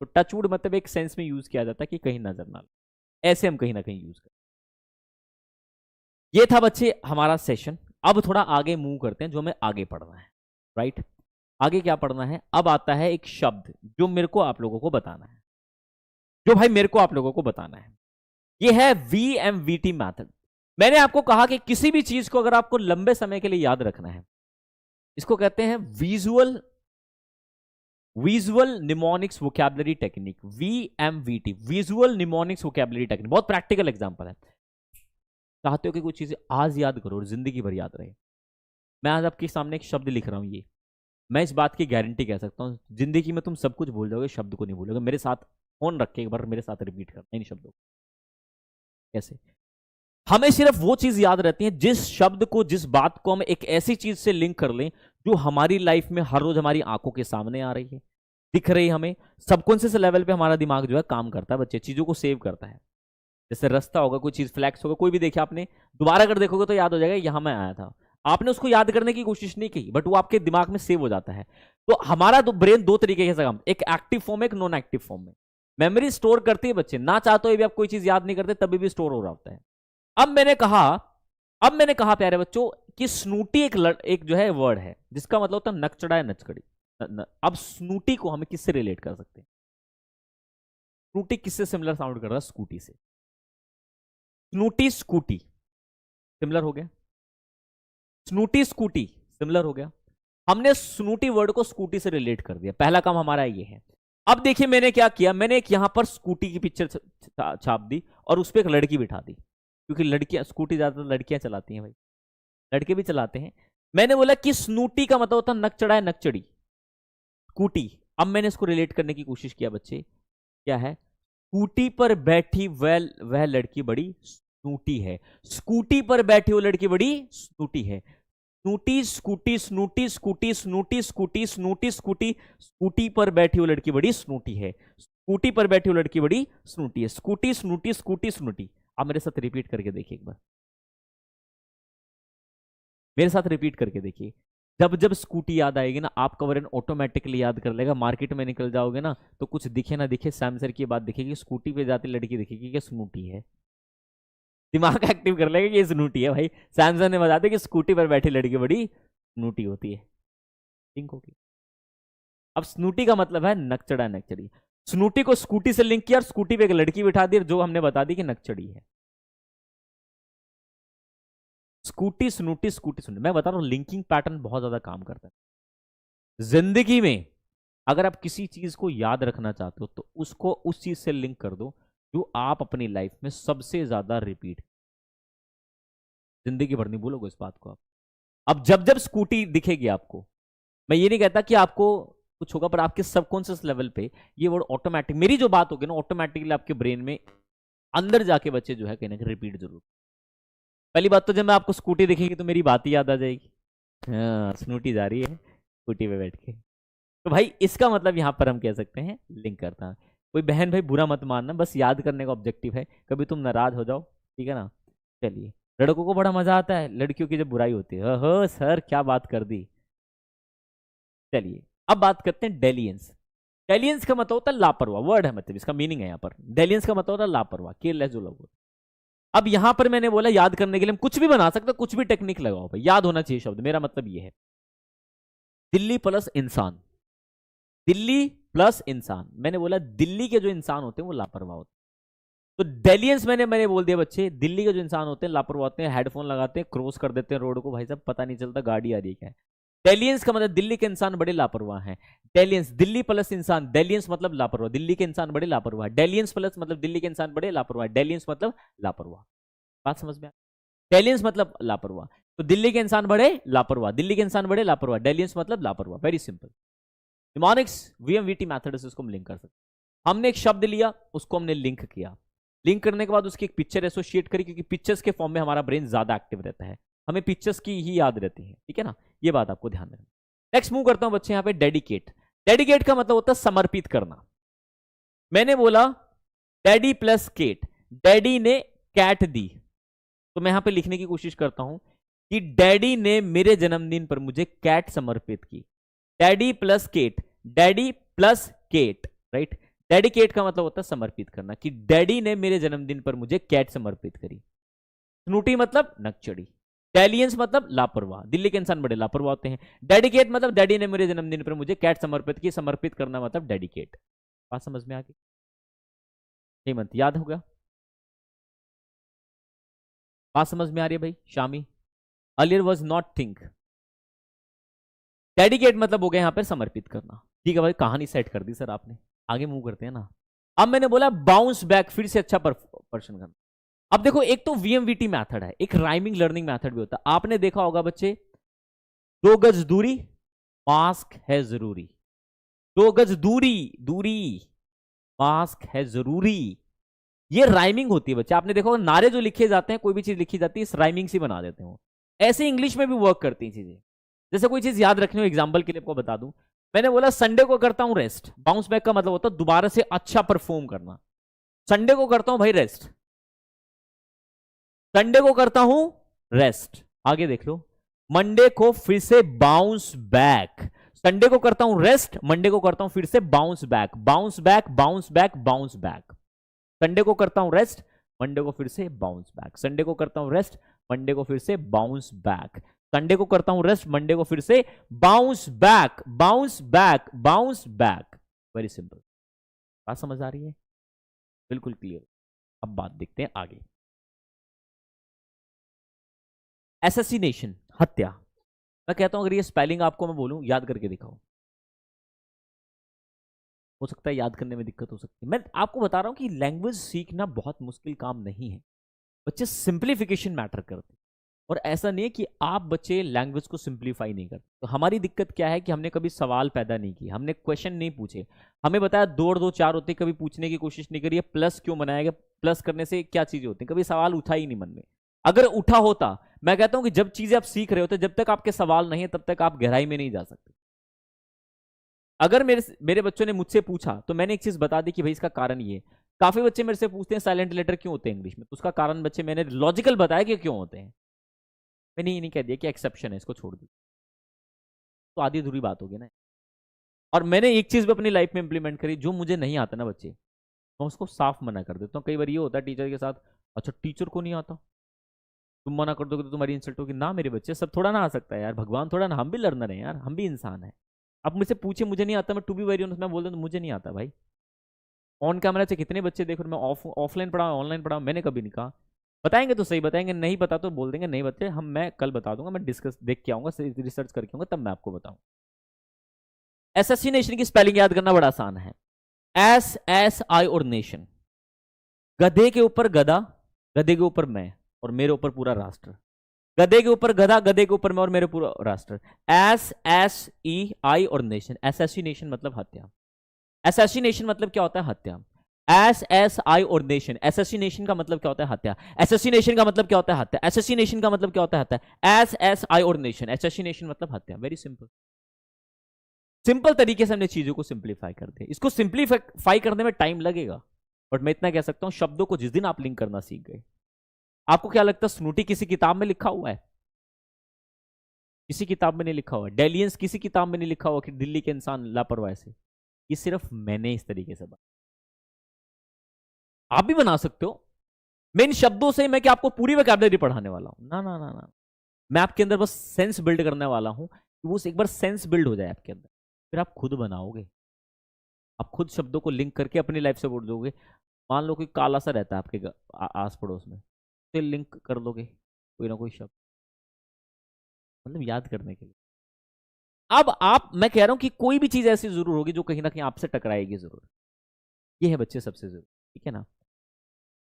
तो टच वुड मतलब एक सेंस में यूज किया जाता है कि कहीं नजर ना लगे, ऐसे हम कहीं ना कहीं यूज करें। ये था बच्चे हमारा सेशन। अब थोड़ा आगे मूव करते हैं, जो हमें आगे पढ़ना है, राइट। आगे क्या पढ़ना है? अब आता है एक शब्द जो मेरे को आप लोगों को बताना है, जो भाई मेरे को आप लोगों को बताना है। ये है VMVT मैथड। मैंने आपको कहा कि किसी भी चीज को अगर आपको लंबे समय के लिए याद रखना है, इसको कहते हैं visual mnemonics vocabulary technique, VMVT, visual mnemonics vocabulary technique. बहुत प्रैक्टिकल एग्जांपल है। चाहते हो कि कुछ चीजें आज याद करो और जिंदगी भर याद रहे। मैं आज आपके सामने एक शब्द लिख रहा हूं, ये मैं इस बात की गारंटी कह सकता हूं, जिंदगी में तुम सब कुछ भूल जाओगे, शब्द को नहीं भूलोगे। मेरे साथ फोन रख के एक बार मेरे साथ रिपीट करना इन शब्दों को। कैसे? हमें सिर्फ वो चीज याद रहती है, जिस शब्द को, जिस बात को हम एक ऐसी चीज से लिंक कर लें जो हमारी लाइफ में हर रोज हमारी आंखों के सामने आ रही है, दिख रही है हमें। सबकॉन्शियस लेवल पे हमारा दिमाग जो है काम करता है बच्चे, चीजों को सेव करता है। जैसे रास्ता होगा, कोई चीज फ्लैक्स होगा, कोई भी देखे आपने, दोबारा अगर देखोगे तो याद हो जाएगा यहां मैं आया था। आपने उसको याद करने की कोशिश नहीं की, बट वो आपके दिमाग में सेव हो जाता है। तो हमारा ब्रेन दो तरीके से काम, एक एक्टिव फॉर्म, एक नॉन एक्टिव फॉर्म में मेमोरी स्टोर करती है बच्चे। ना चाहते हुए भी आप कोई चीज याद नहीं करते, तभी भी स्टोर हो रहा होता है। अब मैंने कहा प्यारे बच्चों कि स्नूटी एक जो है वर्ड है जिसका मतलब होता है नकचड़ा या नचकड़ी। अब स्नूटी को हमें किससे रिलेट कर सकते हैं? स्नूटी किससे सिमिलर साउंड कर रहा है? स्कूटी से। स्नूटी स्कूटी सिमिलर हो गया, स्नूटी स्कूटी सिमिलर हो गया। हमने स्नूटी वर्ड को स्कूटी से रिलेट कर दिया। पहला काम हमारा ये है। अब देखिए मैंने क्या किया, मैंने एक यहां पर स्कूटी की पिक्चर छाप दी और उस पर एक लड़की बिठा दी, क्योंकि लड़कियां, स्कूटी ज्यादातर लड़कियां चलाती हैं भाई, लड़के भी चलाते हैं। मैंने बोला कि स्नूटी का मतलब होता है नकचड़ा है, नकचड़ी, स्कूटी। अब मैंने इसको रिलेट करने की कोशिश किया बच्चे, क्या है? स्कूटी पर बैठी वह लड़की बड़ी स्नूटी है। स्कूटी पर बैठी वो लड़की बड़ी स्नूटी है। Snooty scooty snooty scooty snooty scooty snooty scooty, scooty पर बैठी वो लड़की बड़ी स्नूटी है। स्कूटी पर बैठी वो लड़की बड़ी स्नूटी है। Scooty snooty scooty snooty. अब मेरे साथ रिपीट करके देखिए एक बार, मेरे साथ रिपीट करके देखिए। जब जब स्कूटी याद आएगी ना, आपका ब्रेन ऑटोमेटिकली याद कर लेगा। मार्केट में निकल जाओगे ना तो कुछ दिखे ना दिखे, सैम सर की बात दिखेगी, स्कूटी पे जाती लड़की दिखेगी कि स्नूटी है, दिमाग एक्टिव कर लेगा कि ये स्नूटी है। भाई सैमसंग ने बता दिया कि स्कूटी पर बैठी लड़की बड़ी स्नूटी होती है, थिंक होगी। अब स्नूटी का मतलब है नकचड़ा, नकचड़ी। स्नूटी को स्कूटी से लिंक किया और स्कूटी पे एक लड़की बिठा दी, जो हमने बता दी कि नकचड़ी है। स्कूटी स्नूटी स्कूटी स्नूटी, मैं बता रहा हूं लिंकिंग पैटर्न बहुत ज्यादा काम करता है जिंदगी में। अगर आप किसी चीज को याद रखना चाहते हो तो उसको उस चीज से लिंक कर दो जो आप अपनी लाइफ में सबसे ज्यादा रिपीट, जिंदगी भर नहीं भूलोगे इस बात को आप। अब जब जब स्कूटी दिखेगी आपको, मैं ये नहीं कहता कि आपको कुछ होगा, पर आपके सबकॉन्शियस लेवल पे ये वर्ड ऑटोमेटिक, मेरी जो बात होगी ना, ऑटोमेटिकली आपके ब्रेन में अंदर जाके बच्चे जो है कहीं ना कहीं रिपीट जरूर। पहली बात तो जब मैं आपको स्कूटी दिखेगी तो मेरी बात ही याद आ जाएगी, हाँ स्नूटी जा रही है स्कूटी पे बैठ के। तो भाई इसका मतलब यहां पर हम कह सकते हैं लिंक करता है। कोई बहन भाई बुरा मत मानना, बस याद करने का ऑब्जेक्टिव है, कभी तुम नाराज हो जाओ, ठीक है ना। चलिए, लड़कों को बड़ा मजा आता है लड़कियों की जब बुराई होती है, हो सर क्या बात कर दी। चलिए अब बात करते हैं डेलियंस। डेलियंस का मतलब होता है लापरवाह, वर्ड है मतलब इसका मीनिंग है यहाँ पर। डेलियंस का मतलब होता है लापरवाह, केयरलेस जो लोग होते। अब यहां पर मैंने बोला याद करने के लिए हम कुछ भी बना सकते, कुछ भी टेक्निक लगाओ भाई, याद होना चाहिए शब्द। मेरा मतलब ये है दिल्ली प्लस इंसान, दिल्ली प्लस इंसान। मैंने बोला दिल्ली के जो इंसान होते हैं वो लापरवाह होते हैं। तो डेलियंस मैंने बोल दिया बच्चे, दिल्ली के जो इंसान होते हैं लापरवाह होते हैं, हेडफोन लगाते हैं, क्रॉस कर देते हैं रोड को, भाई साहब पता नहीं चलता गाड़ी आ रही है क्या है। डेलियंस का मतलब दिल्ली के इंसान बड़े लापरवाह हैं। डेलियंस, दिल्ली प्लस इंसान, डेलियंस मतलब लापरवाह, दिल्ली के इंसान बड़े लापरवाह। डेलियंस प्लस मतलब दिल्ली के इंसान बड़े लापरवाह, डेलियंस मतलब लापरवाह। बात समझ में? डेलियंस मतलब लापरवाह, तो दिल्ली के इंसान बड़े लापरवाह, दिल्ली के इंसान बड़े लापरवाह, डेलियंस मतलब लापरवाह। Very simple. Mnemonics VMVT method से इसको हम लिंक कर सकते हैं। हमने एक शब्द लिया, उसको हमने लिंक किया, लिंक करने के बाद उसकी एक पिक्चर एसोसिएट करी, क्योंकि पिक्चर्स के फॉर्म में हमारा ब्रेन ज्यादा एक्टिव रहता है, हमें पिक्चर्स की ही याद रहती है, ठीक है ना। ये बात आपको ध्यान रखना। नेक्स्ट मूव करता हूं बच्चे यहाँ पे डेडिकेट। डेडिकेट का मतलब होता है समर्पित करना। मैंने बोला डैडी प्लस केट, डैडी ने कैट दी, तो मैं यहां पे लिखने की कोशिश करता हूं कि डैडी ने मेरे जन्मदिन पर मुझे कैट समर्पित की। Daddy plus Kate, daddy plus Kate, right. Dedicate का मतलब होता है समर्पित करना, कि डैडी ने मेरे जन्मदिन पर मुझे कैट समर्पित करी। स्नूटी मतलब नकचड़ी। डेलियंस मतलब लापरवाह, दिल्ली के इंसान बड़े लापरवाह होते हैं। डेडिकेट मतलब डैडी ने मेरे जन्मदिन पर मुझे कैट समर्पित की, समर्पित करना मतलब डेडिकेट। बात समझ में आ गई? हेमंत याद होगा? बात समझ में आ रही है भाई? Shami earlier was not think. Dedicate मतलब हो गया यहां पर समर्पित करना। ठीक है भाई, कहानी सेट कर दी सर आपने, आगे मूव करते हैं ना। अब मैंने बोला बाउंस बैक, फिर से अच्छा पर्सन करना। अब देखो, एक तो वीएमवीटी मेथड है, एक राइमिंग लर्निंग मेथड भी होता है। आपने देखा होगा बच्चे, 2 गज दूरी, मास्क है जरूरी। 2 गज दूरी, दूरी, मास्क है जरूरी। ये राइमिंग होती है बच्चे। आपने देखा होगा, नारे जो लिखे जाते हैं, कोई भी चीज लिखी जाती है, इस राइमिंग से बना देते हैं। ऐसे इंग्लिश में भी वर्क करती हैं चीजें। जैसे कोई चीज याद रखनी हो, एग्जाम्पल के लिए आपको बता दूं, मैंने बोला संडे को करता हूं रेस्ट। बाउंस बैक का मतलब होता है दोबारा से अच्छा परफॉर्म करना। संडे को करता हूं भाई रेस्ट, संडे को करता हूं रेस्ट। आगे देख लो, मंडे को फिर से बाउंस बैक। संडे को करता हूं रेस्ट, मंडे को करता हूं फिर से bounce back, bounce back, bounce back, bounce back. Sunday को करता हूं रेस्ट, मंडे को फिर से बाउंस बैक। संडे को करता हूं रेस्ट, मंडे को फिर से बाउंस बैक। संडे को करता हूं रेस्ट, मंडे को फिर से bounce back, bounce back, bounce back. Very simple. बात समझ आ रही है? बिल्कुल क्लियर। अब बात देखते हैं आगे। एसेसिनेशन, हत्या। मैं कहता हूं अगर ये स्पेलिंग आपको मैं बोलूं, याद करके दिखाओ। हो सकता है याद करने में दिक्कत हो सकती है। मैं आपको बता रहा हूं कि लैंग्वेज सीखना बहुत मुश्किल काम नहीं है। बच्चे सिंप्लीफिकेशन मैटर करते, और ऐसा नहीं है कि आप बच्चे लैंग्वेज को सिंप्लीफाई नहीं करते। तो हमारी दिक्कत क्या है कि हमने कभी सवाल पैदा नहीं किए, हमने क्वेश्चन नहीं पूछे। हमें बताया 2 और 2 4 होते, कभी पूछने की कोशिश नहीं करी है प्लस क्यों बनाया गया, प्लस करने से क्या चीजें होती हैं, कभी सवाल उठा ही नहीं मन में। अगर उठा होता, मैं कहता हूं कि जब चीजें आप सीख रहे होते, जब तक आपके सवाल नहीं है तब तक आप गहराई में नहीं जा सकते। अगर मेरे बच्चों ने मुझसे पूछा तो मैंने एक चीज बता दी कि भाई इसका कारण ये। काफी बच्चे मेरे से पूछते हैं साइलेंट लेटर क्यों होते हैं इंग्लिश में, तो उसका कारण बच्चे मैंने लॉजिकल बताया कि क्यों होते हैं। मैंने ये नहीं कह दिया कि एक्सेप्शन है, इसको छोड़ दी, तो आधी अधूरी बात होगी ना। और मैंने एक चीज भी अपनी लाइफ में इंप्लीमेंट करी, जो मुझे नहीं आता ना बच्चे, मैं उसको साफ मना कर देता हूँ। कई बार ये होता है टीचर के साथ, अच्छा टीचर को नहीं आता, तुम मना कर दोगे तो तुम्हारी इंसल्ट होगी ना। मेरे बच्चे, सब थोड़ा ना आ सकता है यार, भगवान थोड़ा ना, हम भी लर्नर हैं यार, हम भी इंसान है। अब मुझसे पूछे मुझे नहीं आता, मैं टू बी वेरी ऑनेस्ट मैं बोल दूं मुझे नहीं आता भाई। ऑन कैमरा से कितने बच्चे देखो, मैं ऑफलाइन पढ़ा ऑनलाइन पढ़ा, मैंने कभी नहीं कहा। बताएंगे तो सही बताएंगे, नहीं बता तो बोल देंगे नहीं बच्चे, मैं कल बता दूंगा, मैं डिस्कस देख के आऊंगा, रिसर्च करके आऊंगा, तब मैं आपको बताऊं। एसेसिनेशन की स्पेलिंग याद करना बड़ा आसान है, SSI और नेशन। गधे के ऊपर गधा, गधे के ऊपर मैं, और मेरे ऊपर पूरा राष्ट्र। गधे के ऊपर गधा, गधे के ऊपर मैं और मेरे पूरा राष्ट्र। SSEI और नेशन। एसेसिनेशन मतलब हत्या। एसेसिनेशन मतलब क्या होता है? हत्या। SSI और नेशन। एसेसिनेशन का मतलब क्या होता है? हत्या। एसेसिनेशन का मतलब क्या होता है? हत्या। एसेसिनेशन का मतलब क्या होता है? हत्या। SSI और नेशन। एसेसिनेशन मतलब हत्या। Very simple. सिंपल तरीके से हमने चीजों को सिंप्लीफाई कर दिया। इसको सिंप्लीफाई करने में टाइम लगेगा, बट मैं इतना कह सकता हूं, शब्दों को जिस दिन आप लिंक करना सीख गए। आपको क्या लगता है स्नूटी किसी किताब में लिखा हुआ है? किसी किताब में नहीं लिखा हुआ है। डेलियंस किसी किताब में नहीं लिखा हुआ कि दिल्ली के इंसान लापरवाह से। ये सिर्फ मैंने इस तरीके से बना। आप भी बना सकते हो। मैं इन शब्दों से मैं क्या आपको पूरी वोकैबुलरी पढ़ाने वाला हूं? ना ना ना ना, मैं आपके अंदर बस सेंस बिल्ड करने वाला हूं, कि वो एक बार सेंस बिल्ड हो जाए आपके अंदर, फिर आप खुद बनाओगे। आप खुद शब्दों को लिंक करके अपनी लाइफ से बोल दोगे। मान लो कोई काला सा रहता है आपके आस पड़ोस में, तो लिंक कर दोगे कोई ना कोई शब्द, मतलब याद करने के लिए। अब आप, मैं कह रहा हूं कि कोई भी चीज ऐसी जरूर होगी जो कहीं ना कहीं आपसे टकराएगी जरूर। ये है बच्चे सबसे जरूरी, ठीक है ना।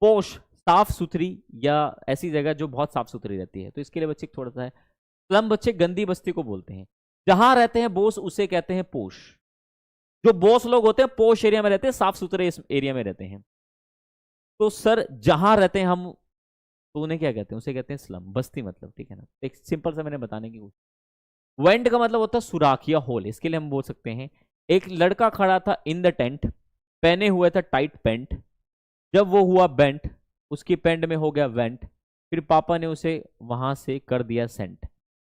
पोश, साफ सुथरी, या ऐसी जगह जो बहुत साफ सुथरी रहती है, तो इसके लिए बच्चे थोड़ा सा है। स्लम बच्चे गंदी बस्ती को बोलते हैं। जहां रहते हैं बोस उसे कहते हैं पोश। जो बोस लोग होते हैं पोश एरिया में रहते हैं, साफ सुथरे एरिया में रहते हैं। तो सर जहां रहते हैं हम, तो उन्हें क्या कहते हैं? उसे कहते हैं स्लम, बस्ती मतलब, ठीक है ना। एक सिंपल सा मैंने बताने की कोशिश। वेंट का मतलब होता है सुराख या होल। इसके लिए हम बोल सकते हैं, एक लड़का खड़ा था इन द टेंट, पहने हुए था टाइट पेंट, जब वो हुआ बेंट, उसकी पेंट में हो गया वेंट, फिर पापा ने उसे वहां से कर दिया सेंट।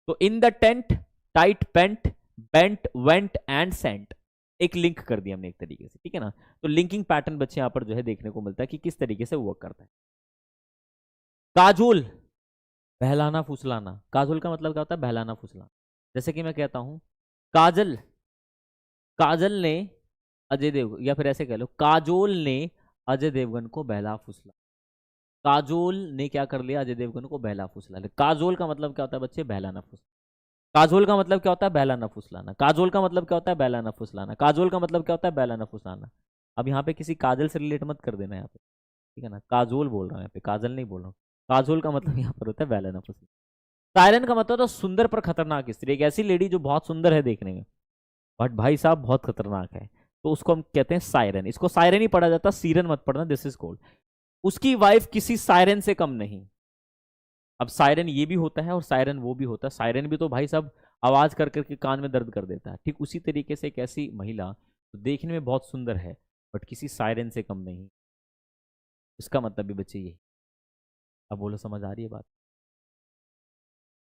तो in the tent, tight pant, bent, went and sent, एक लिंक कर दिया हमने एक तरीके से, ठीक है ना। तो लिंकिंग पैटर्न बच्चे यहाँ पर जो है देखने को मिलता है कि किस तरीके से वर्क करता है। काजोल, बहलाना फुसलाना। काजोल का मतलब क्या होता है? बहलाना फुसलाना। जैसे कि मैं कहता हूं काजल, काजल ने अजय देव, या फिर ऐसे कह लो काजोल ने अजय देवगन को बहला फुसला। काजोल ने क्या कर लिया? अजय देवगन को बहला फुसला। काजोल का मतलब क्या होता है बच्चे? बहलाना फुसलाना। काजोल का मतलब क्या होता है? बहलाना फुसलाना। काजोल का मतलब क्या होता है? बहलाना फुसलाना। काजोल का मतलब क्या होता है? बहलाना फुसलाना। अब यहाँ पे किसी काजल से रिलेट मत कर देना यहाँ पे, ठीक है ना। काजोल बोल रहा हूँ यहाँ पे, काजल नहीं बोल रहा हूँ। काजोल का मतलब यहाँ पर होता है बहलाना फुसलाना। सायरन का मतलब होता है सुंदर पर खतरनाक स्त्री, एक ऐसी लेडी जो बहुत सुंदर है देखने में बट भाई साहब बहुत खतरनाक है, तो उसको हम कहते हैं सायरन। इसको सायरन ही पढ़ा जाता, सीरन मत पढ़ना, दिस इज कोल्ड। उसकी वाइफ किसी सायरन से कम नहीं। अब सायरन ये भी होता है और सायरन वो भी होता है। सायरन भी तो भाई साहब आवाज कर करके कान में दर्द कर देता है, ठीक उसी तरीके से एक ऐसी महिला तो देखने में बहुत सुंदर है बट किसी सायरन से कम नहीं। इसका मतलब भी बच्चे ये। अब बोलो समझ आ रही है बात?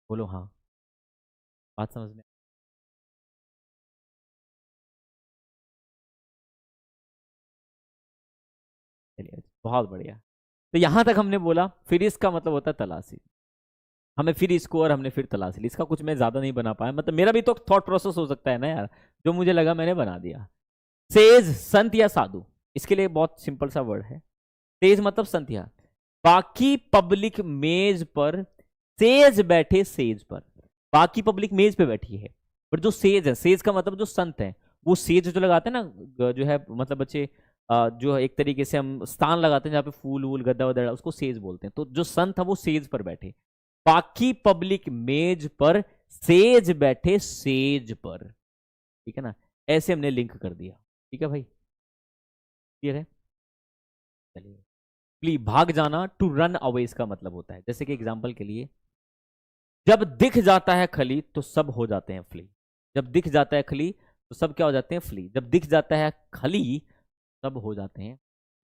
बोलो हाँ, बात समझ में। चलिए बहुत बढ़िया। तो यहां तक हमने बोला। फिर इसका मतलब होता है तलाशी। हमें फिर इसको और हमने फिर तलाशी ली। इसका कुछ मैं ज्यादा नहीं बना पाया, मतलब मेरा भी तो थॉट प्रोसेस हो सकता है ना यार, जो मुझे लगा मैंने बना दिया। सेज, संत या साधु, इसके लिए बहुत सिंपल सा वर्ड है। सेज मतलब संत या। बाकी पब्लिक मेज पर, सेज बैठे सेज पर। बाकी पब्लिक मेज पे बैठी है पर जो सेज है, सेज का मतलब जो संत है, वो सेज जो लगाते हैं ना जो है, मतलब बच्चे जो एक तरीके से हम स्थान लगाते हैं जहाँ पे फूल वूल गद्दा वद्दा, उसको सेज बोलते हैं। तो जो संत है वो सेज पर बैठे। बाकी पब्लिक मेज पर, सेज बैठे सेज पर, ठीक है ना। ऐसे हमने लिंक कर दिया, ठीक है भाई, क्लियर है। चलिए, फ्ली भाग जाना, टू रन अवे इसका मतलब होता है। जैसे कि एग्जांपल के लिए, जब दिख जाता है खली तो सब हो जाते हैं फ्ली। जब दिख जाता है खली तो सब क्या हो जाते हैं? फ्ली। जब दिख जाता है खली सब हो जाते हैं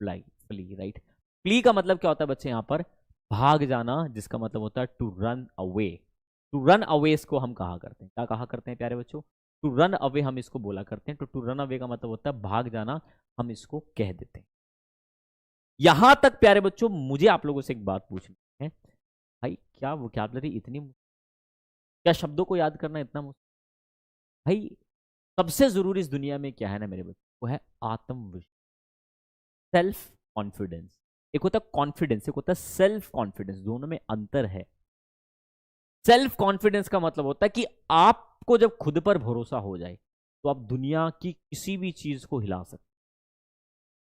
फ्लाई, फ्ली, राइट। फ्ली का मतलब क्या होता है बच्चे? यहाँ पर भाग जाना, जिसका मतलब होता है to run away. To run away इसको हम कहा करते हैं, क्या कहा करते हैं प्यारे बच्चों? टू रन अवे हम इसको बोला करते हैं। तो टू रन अवे का मतलब होता है भाग जाना, हम इसको कह देते हैं। यहां तक प्यारे बच्चों मुझे आप लोगों से एक बात पूछनी है, भाई क्या वोकैबुलरी इतनी, क्या शब्दों को याद करना इतना मुश्किल? भाई सबसे जरूरी इस दुनिया में क्या है ना मेरे बच्चों, वो है आत्मविश्वास, सेल्फ कॉन्फिडेंस। एक होता है कॉन्फिडेंस, एक होता है सेल्फ कॉन्फिडेंस, दोनों में अंतर है। सेल्फ कॉन्फिडेंस का मतलब होता है कि आपको जब खुद पर भरोसा हो जाए तो आप दुनिया की किसी भी चीज को हिला सकते।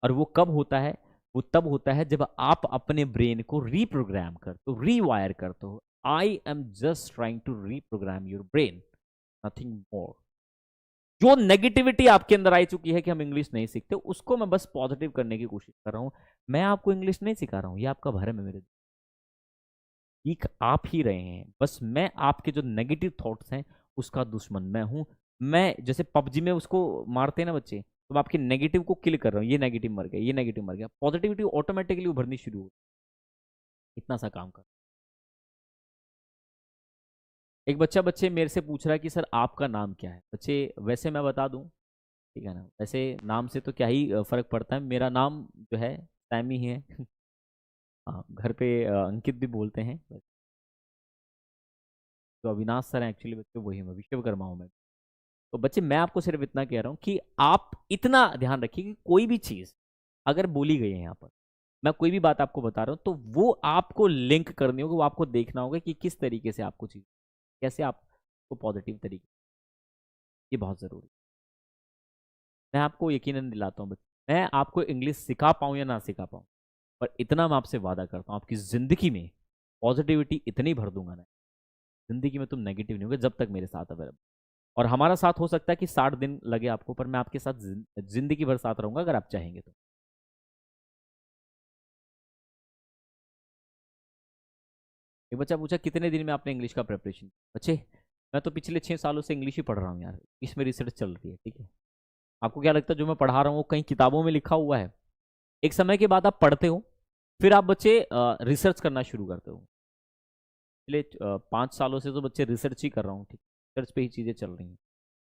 और वो कब होता है? वो तब होता है जब आप अपने ब्रेन को रीप्रोग्राम करते हो, रीवायर करते हो। I am just trying to reprogram your brain, nothing more. जो नेगेटिविटी आपके अंदर आई चुकी है कि हम इंग्लिश नहीं सीखते, उसको मैं बस पॉजिटिव करने की कोशिश कर रहा हूं। मैं आपको इंग्लिश नहीं सिखा रहा हूं, ये आपका भरम है मेरे। सीख आप ही रहे हैं, बस मैं आपके जो नेगेटिव थॉट्स हैं उसका दुश्मन मैं हूं। मैं जैसे पबजी में उसको मारते हैं ना बच्चे, तो मैं आपके नेगेटिव को किल कर रहा हूँ। ये नेगेटिव मर गया, ये नेगेटिव मर गया, पॉजिटिविटी ऑटोमेटिकली उभरनी शुरू हो। इतना सा काम कर। एक बच्चा बच्चे मेरे से पूछ रहा है कि सर आपका नाम क्या है? बच्चे वैसे मैं बता दूं, ठीक है ना, वैसे नाम से तो क्या ही फर्क पड़ता है। मेरा नाम जो है सैमी ही है। हाँ, घर पे अंकित भी बोलते हैं। जो अविनाश सर हैं एक्चुअली बच्चे वही, मैं विश्वकर्मा हूँ मैं। तो बच्चे मैं आपको सिर्फ इतना कह रहा हूँ कि आप इतना ध्यान रखिए कि कोई भी चीज़ अगर बोली गई है यहाँ पर, मैं कोई भी बात आपको बता रहा हूँ तो वो आपको लिंक करनी होगी, वो आपको देखना होगा कि किस तरीके से आपको चीज़, कैसे आपको पॉजिटिव तरीके, ये बहुत ज़रूरी है। मैं आपको यकीनन दिलाता हूँ बच्चे, मैं आपको इंग्लिश सिखा पाऊँ या ना सिखा पाऊँ, पर इतना मैं आपसे वादा करता हूँ, आपकी ज़िंदगी में पॉजिटिविटी इतनी भर दूंगा ना, जिंदगी में तुम नेगेटिव नहीं होगे जब तक मेरे साथ अवेलेबल। और हमारा साथ हो सकता है कि 60 दिन लगे आपको, पर मैं आपके साथ जिंदगी भर साथ रहूंगा अगर आप चाहेंगे तो। एक बच्चा पूछा कितने दिन में आपने इंग्लिश का प्रिपरेशन? बच्चे मैं तो पिछले 6 सालों से इंग्लिश ही पढ़ रहा हूँ यार, इसमें रिसर्च चल रही है, ठीक है। आपको क्या लगता है जो मैं पढ़ा रहा हूँ वो कहीं किताबों में लिखा हुआ है? एक समय के बाद आप पढ़ते हो, फिर आप बच्चे रिसर्च करना शुरू करते हो। पिछले 5 सालों से तो बच्चे रिसर्च ही कर रहा हूँ, ठीक, रिसर्च पे ही चीज़ें चल रही हैं।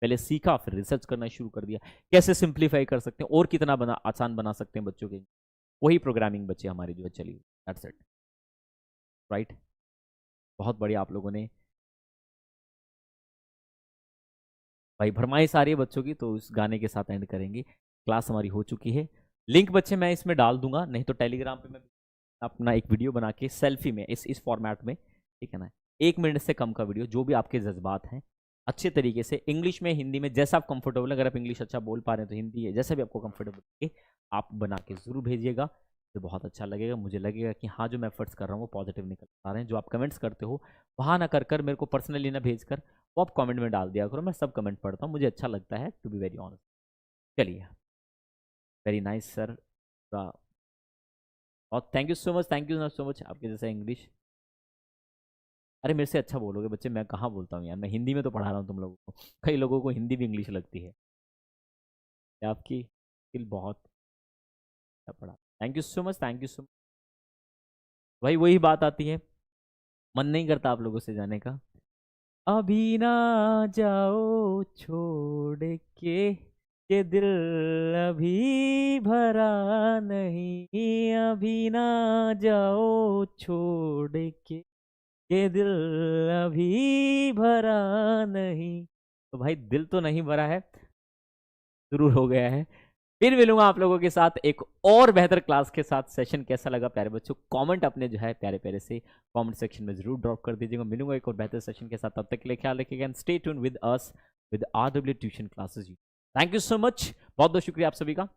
पहले सीखा, फिर रिसर्च करना शुरू कर दिया, कैसे सिंप्लीफाई कर सकते हैं और कितना आसान बना सकते हैं बच्चों के, वही प्रोग्रामिंग बच्चे हमारी जो है चली, दैट्स इट, राइट। बहुत बढ़िया आप लोगों ने भाई, फरमाइश आ रही है बच्चों की, तो इस गाने के साथ एंड करेंगे। क्लास हमारी हो चुकी है, लिंक बच्चे मैं इसमें डाल दूंगा, नहीं तो टेलीग्राम पे मैं अपना एक वीडियो बना के सेल्फी में इस फॉर्मेट में, ठीक है ना, 1 मिनट से कम का वीडियो, जो भी आपके जज्बात हैं अच्छे तरीके से इंग्लिश में, हिंदी में, जैसा आप कंफर्टेबल, अगर आप इंग्लिश अच्छा बोल पा रहे हैं तो हिंदी है, जैसा भी आपको कंफर्टेबल लगे आप बना के ज़रूर भेजिएगा, तो बहुत अच्छा लगेगा, मुझे लगेगा कि हाँ जो मैं एफर्ट्स कर रहा हूँ वो पॉजिटिव निकल पा रहे हैं। जो आप कमेंट्स करते हो वहाँ ना कर मेरे को पर्सनली ना भेज कर, वो आप कमेंट में डाल दिया करो, मैं सब कमेंट पढ़ता हूँ, मुझे अच्छा लगता है, टू बी वेरी ऑनेस्ट। चलिए, वेरी नाइस सर, और thank you so much, thank you so much. आपके जैसा इंग्लिश, अरे मेरे से अच्छा बोलोगे बच्चे, मैं कहाँ बोलता हूँ यार, मैं हिंदी में तो पढ़ा रहा हूँ तुम लोगों को, कई लोगों को हिंदी भी इंग्लिश लगती है। आपकी स्किल बहुत अच्छा पढ़ा, thank you so much, thank you so much. भाई वही बात आती है, मन नहीं करता आप लोगों से जाने का। अभी ना जाओ छोड़ के, ये दिल अभी भरा नहीं, अभी ना जाओ छोड़ के, ये दिल अभी भरा नहीं। तो भाई दिल तो नहीं भरा है, जरूर हो गया है। फिर मिलूंगा आप लोगों के साथ एक और बेहतर क्लास के साथ। सेशन कैसा लगा प्यारे बच्चों, कमेंट अपने जो है प्यारे प्यारे से कमेंट सेक्शन में जरूर ड्रॉप कर दीजिएगा। मिलूंगा एक और बेहतर सेशन के साथ, तब तक के लिए ख्याल रखिएगा, and stay tune with us with RW tuition classes. Thank you so much, बहुत बहुत शुक्रिया आप सभी का।